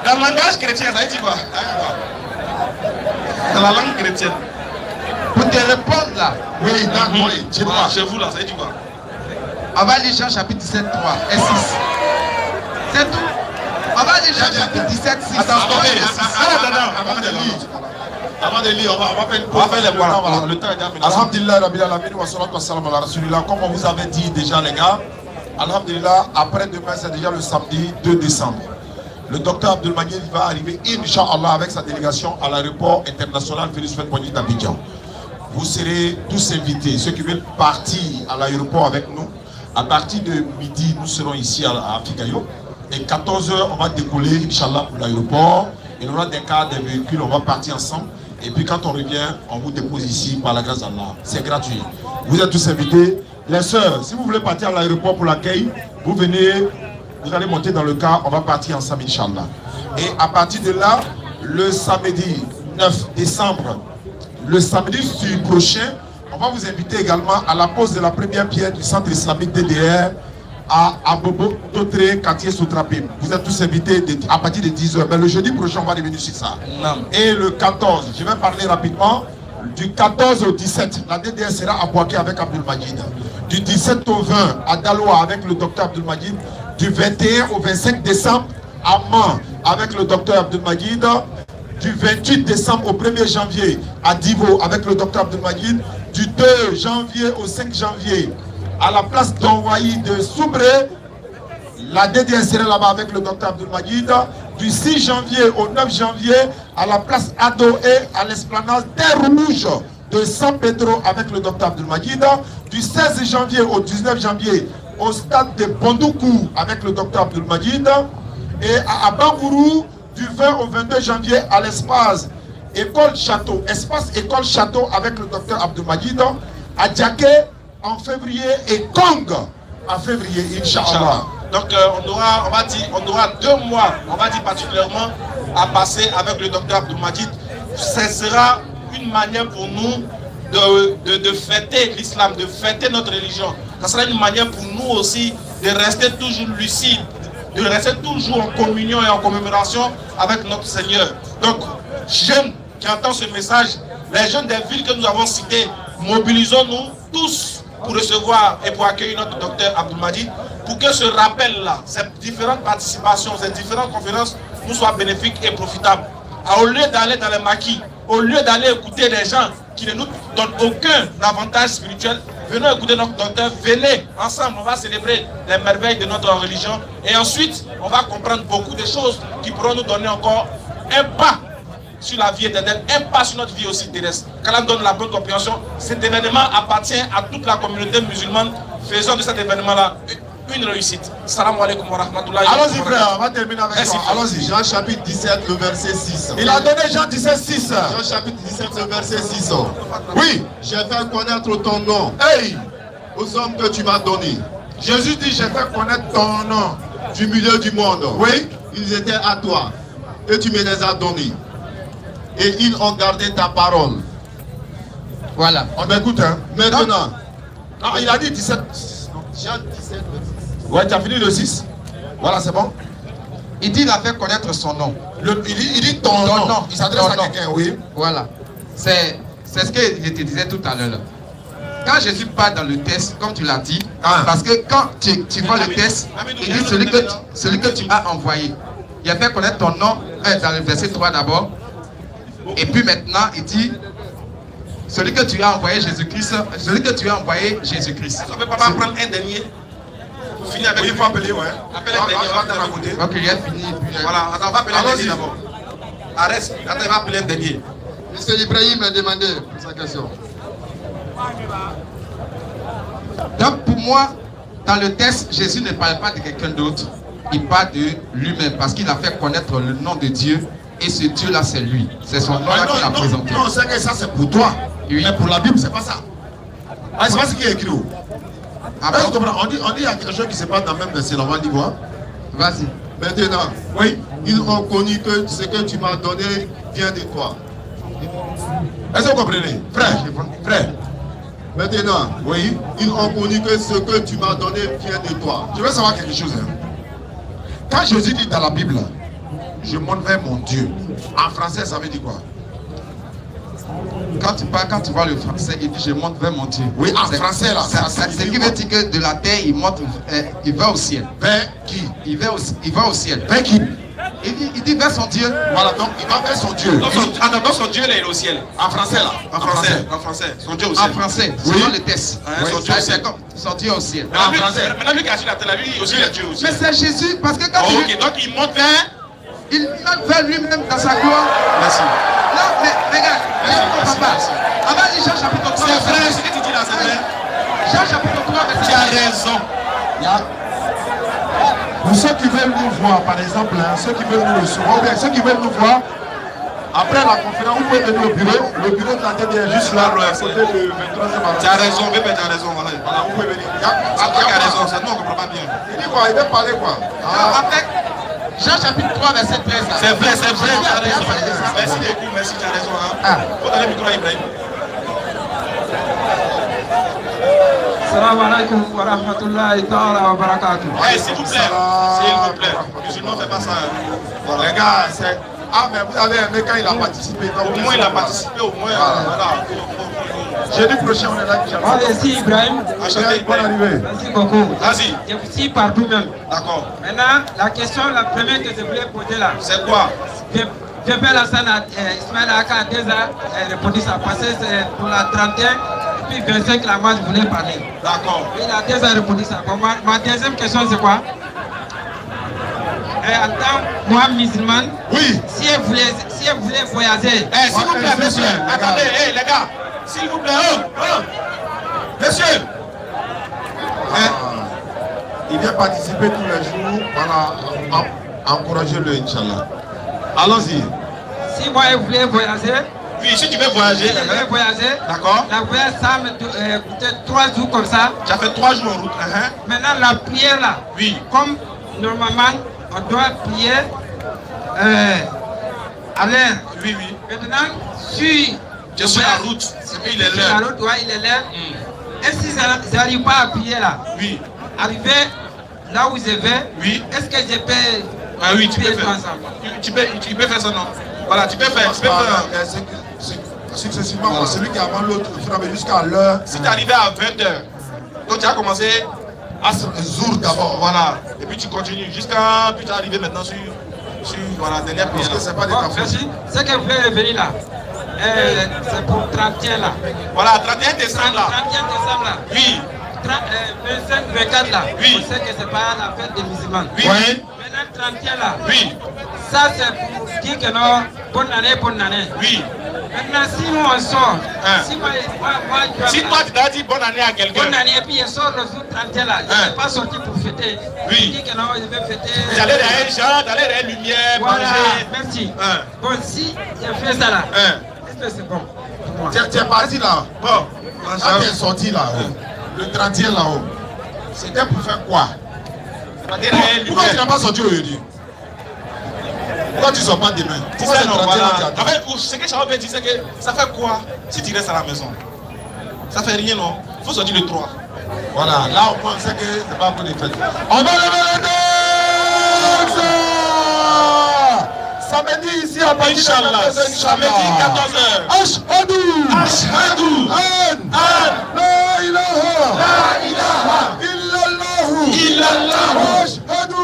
dans le langage chrétien, ça veut dire quoi? Dans la langue chrétienne. Pour te répondre là. Oui, d'accord, chez vous là, ça veut dire quoi? On va lire Jean chapitre 17, 3 et 6. C'est tout. On va lire Jean chapitre 17, 6. Avant de lire, on va faire les voilà. Le temps est terminé. Alhamdulillah, Rabbil Alamin, wa salatu wa salam ala Rasulillah. Comme on vous avait dit déjà, les gars, Alhamdulillah, après-demain, c'est déjà le samedi 2 décembre. Le docteur Abdelmajid va arriver, Inch'Allah, avec sa délégation à l'aéroport international Félix Houphouët-Boigny d'Abidjan. Vous serez tous invités. Ceux qui veulent partir à l'aéroport avec nous, à partir de midi, nous serons ici à Figayo. Et 14h, on va décoller, Inch'Allah, pour l'aéroport. Et on aura des cars, des véhicules, on va partir ensemble. Et puis quand on revient, on vous dépose ici par la grâce d'Allah. C'est gratuit. Vous êtes tous invités. Les sœurs, si vous voulez partir à l'aéroport pour l'accueil, vous venez, vous allez monter dans le car, on va partir ensemble, Inch'Allah. Et à partir de là, le samedi 9 décembre, le samedi prochain, on va vous inviter également à la pose de la première pierre du centre islamique DDR à Bobo, Totré, quartier Soutrapim. Vous êtes tous invités à partir de 10h. Mais le jeudi prochain, on va revenir sur ça. Non. Et le 14, je vais parler rapidement. Du 14 au 17, la DDR sera à Boaké avec Abdelmajid. Du 17 au 20, à Daloa avec le docteur Abdelmajid. Du 21 au 25 décembre, à Man avec le docteur Abdelmajid. Du 28 décembre au 1er janvier, à Divo avec le docteur Abdelmajid. Du 2 janvier au 5 janvier, à la place d'Envoyé de Soubré, la DDR sera là-bas avec le docteur Abdelmajid. Du 6 janvier au 9 janvier, à la place Ado et à l'esplanade Terre Rouge de San Pedro avec le docteur Abdelmajid. Du 16 janvier au 19 janvier, au stade de Bondoukou avec le docteur Abdelmajid. Et à Bangourou, du 20 au 22 janvier, à l'espace École Château, espace École Château avec le docteur Abdelmajid. À Djaké en février et Kong en février, Inch'Allah. Donc on aura 2 mois, on va dire particulièrement, à passer avec le docteur Abdelmajid. Ce sera une manière pour nous de fêter l'islam, de fêter notre religion. Ce sera une manière pour nous aussi de rester toujours lucides, de rester toujours en communion et en commémoration avec notre Seigneur. Donc, jeunes qui entendent ce message, les jeunes des villes que nous avons citées, mobilisons-nous tous pour recevoir et pour accueillir notre docteur Abdelmajid, pour que ce rappel-là, ces différentes participations, ces différentes conférences nous soient bénéfiques et profitables. Au lieu d'aller dans les maquis, au lieu d'aller écouter des gens qui ne nous donnent aucun avantage spirituel, venons écouter notre docteur, venez ensemble, on va célébrer les merveilles de notre religion et ensuite on va comprendre beaucoup de choses qui pourront nous donner encore un pas sur la vie éternelle, un pas sur notre vie aussi terrestre. Qu'Allah donne la bonne compréhension. Cet événement appartient à toute la communauté musulmane. Faisons de cet événement-là une réussite. Salam alaikum wa rahmatullahi. Allons-y frère, on va terminer avec toi. Allons-y. Jean chapitre 17, le verset 6. Il a donné Jean 17, 6. Jean chapitre 17, le verset 6. Oui. J'ai fait connaître ton nom. Hey. Aux hommes que tu m'as donnés. Jésus dit, j'ai fait connaître ton nom. Du milieu du monde. Oui. Ils étaient à toi. Et tu me les as donnés. Et ils ont gardé ta parole. Voilà. On écoute, hein. Maintenant. Non, il a dit 17. Jean 17, Ouais, tu as fini le 6. Voilà, c'est bon. Il dit il a fait connaître son nom. Il dit ton nom. Il s'adresse à quelqu'un, oui. Voilà. C'est ce que je te disais tout à l'heure. Quand Jésus parle dans le test, comme tu l'as dit, parce que quand tu vois le test, il dit celui que tu as envoyé. Il a fait connaître ton nom dans le verset 3 d'abord. Et puis maintenant, il dit celui que tu as envoyé Jésus-Christ, celui que tu as envoyé Jésus-Christ. On ne peut pas prendre un dernier. Pour finir avec il faut appeler, ouais. Appelle un dernier, on va te raconter. Ok, il a fini. Voilà, on va appeler un dernier d'abord. Arrête, attends, il va appeler un dernier. Monsieur Ibrahim a demandé sa question. Donc pour moi, dans le texte, Jésus ne parle pas de quelqu'un d'autre. Il parle de lui-même parce qu'il a fait connaître le nom de Dieu. Et ce Dieu-là, c'est lui. C'est son nom-là qu'il a présenté. Non, c'est que ça, c'est pour toi. Oui. Mais pour la Bible, c'est pas ça. C'est pas ce qui est écrit. Ah bon? On dit qu'il y a quelque chose qui se passe dans le même verset. On va dire quoi? Vas-y. Maintenant, Oui. ils ont connu que ce que tu m'as donné vient de toi. Est-ce que vous comprenez? Frère. Maintenant, Oui. ils ont connu que ce que tu m'as donné vient de toi. Je veux savoir quelque chose. Hein. Quand Jésus dit dans la Bible, je monte vers mon Dieu. En français, ça veut dire quoi? Quand tu vois le français, il dit je monte vers mon Dieu. Oui, en français là. Ce qui veut dire que de la terre, il monte, il va au ciel. Vers qui? Il va au ciel. Vers qui? Il dit vers son Dieu. Voilà, donc il va vers son Dieu. Donc son Dieu là, il est au ciel. En français là. En français. Son Dieu au ciel. En français, selon les tests. Son Dieu au ciel. Son Dieu au ciel. Maintenant, lui qui a acheté la télé, lui aussi, il a Dieu au ciel. Mais c'est Jésus, parce que quand Ok, donc il monte vers. il monte vers lui-même dans sa gloire. Merci. Non, mais regarde, regarde papa. Avant, il Jean chapitre 3. C'est vrai, ce que tu dis là, c'est vrai. Jean chapitre 3, Tu as raison. Pour ceux qui veulent nous voir, par exemple, hein, ceux qui veulent nous recevoir, ou bien ceux qui veulent nous voir, après la conférence, vous pouvez venir au bureau. Le bureau de la tête est juste là, à côté de 23e arrondissement. Tu as raison, bébé, tu as raison. Voilà, Voilà, vous pouvez venir. c'est toi qui as raison, c'est nous, on ne comprend pas bien. Il dit quoi? Il veut parler quoi? En fait, Jean chapitre 3, verset 13. C'est vrai, tu as raison. Merci beaucoup, merci, tu as raison. Faut donner le micro à Ibrahim. Salam alaikum wa rahmatullahi ta'ala wa barakatuh. Ouais, s'il vous plaît. Musulman, ne fait pas ça. Les gars, c'est... Ah, mais vous avez aimé quand il a participé. Donc Au moins, il a participé, au moins. Voilà. Jeudi prochain, on est là. Moi aussi, Ibrahim. Enchanté, Bonne arrivée. Merci beaucoup. Vas-y. Je vous suis partout même. D'accord. Maintenant, la question, la première que je voulais poser là. C'est quoi? Pépé Lassana, Ismaël Aka a déjà répondu ça. Parce que c'est pour la 31 et puis 25 là, moi je voulais parler. D'accord. Il a déjà répondu ça. Bon, ma deuxième question c'est quoi? En tant que moi musulman, Oui. si elle voulait voyager, S'il vous plaît, monsieur. Attendez, les gars. S'il vous plaît, monsieur. Il vient participer tous les jours. Voilà. Encouragez-le, Inch'Allah. Allons-y. si moi elle voulait voyager, Oui, si tu veux voyager, je vais voyager. D'accord. La voyage, ça me coûtait 3 jours comme ça. Tu as fait 3 jours en route. Maintenant, la prière là, Oui. comme normalement, on doit prier à l'heure. Oui, oui. Maintenant, si Tu es sur la route. C'est qu'il est la l'heure. route, ouais, il est l'heure. Et si je n'arrive pas à prier là, Oui. arriver là où je vais, Oui. est-ce que je peux Ah oui, tu peux prier faire. ensemble? Tu peux faire ça, non? Voilà, tu peux faire. Successivement, celui qui est avant l'autre, il faudra jusqu'à l'heure. Si tu es arrivé à 20h, donc tu as commencé à Zour d'abord. Voilà. Et puis tu continues jusqu'à. Puis tu es arrivé maintenant sur voilà, dernière prière. Parce que c'est pas des Bon, cafés. merci. Ce que vous voulez revenir là, c'est pour 31 là. Voilà, 31 décembre là. 31 décembre là. Oui. 25, 24 là. Oui. On sait que c'est pas la fête des musulmans. Oui. Maintenant 31 là. Oui. Ça c'est pour dire que non, bonne année, bonne année. Oui. Maintenant si nous on sort, si moi je dois Si toi tu dois dire bonne année à quelqu'un. bonne année et puis je sors le jour 31 là, je ne vais pas sortir pour fêter. Oui. Je dis que non, je vais fêter. J'allais derrière Jean, d'aller derrière lumière, Voilà, manger. merci. Hein. Bon, si je fais ça là, Hein. est-ce que c'est bon pour moi? Tu es parti là. Bon. Quand tu es sorti là-haut, le 31 là-haut, c'était pour faire quoi? Pourquoi tu n'as pas sorti aujourd'hui? Pourquoi tu ne sors pas demain? Tu Pourquoi sais, c'est non, 31 voilà. là, tu attends? En fait, ce que Charles veut dire, c'est que ça fait quoi si tu restes à la maison? Ça fait rien, non? Il faut sortir le 3. Voilà, là au moins on sait que c'est pas pour les fêtes. On va lever les danses! Samedi ici à partir de Inch'Allah, 14h, samedi 14h. Ashhadu! Ashhadu! La ilaha! Illallah! Illallah! Ashhadu!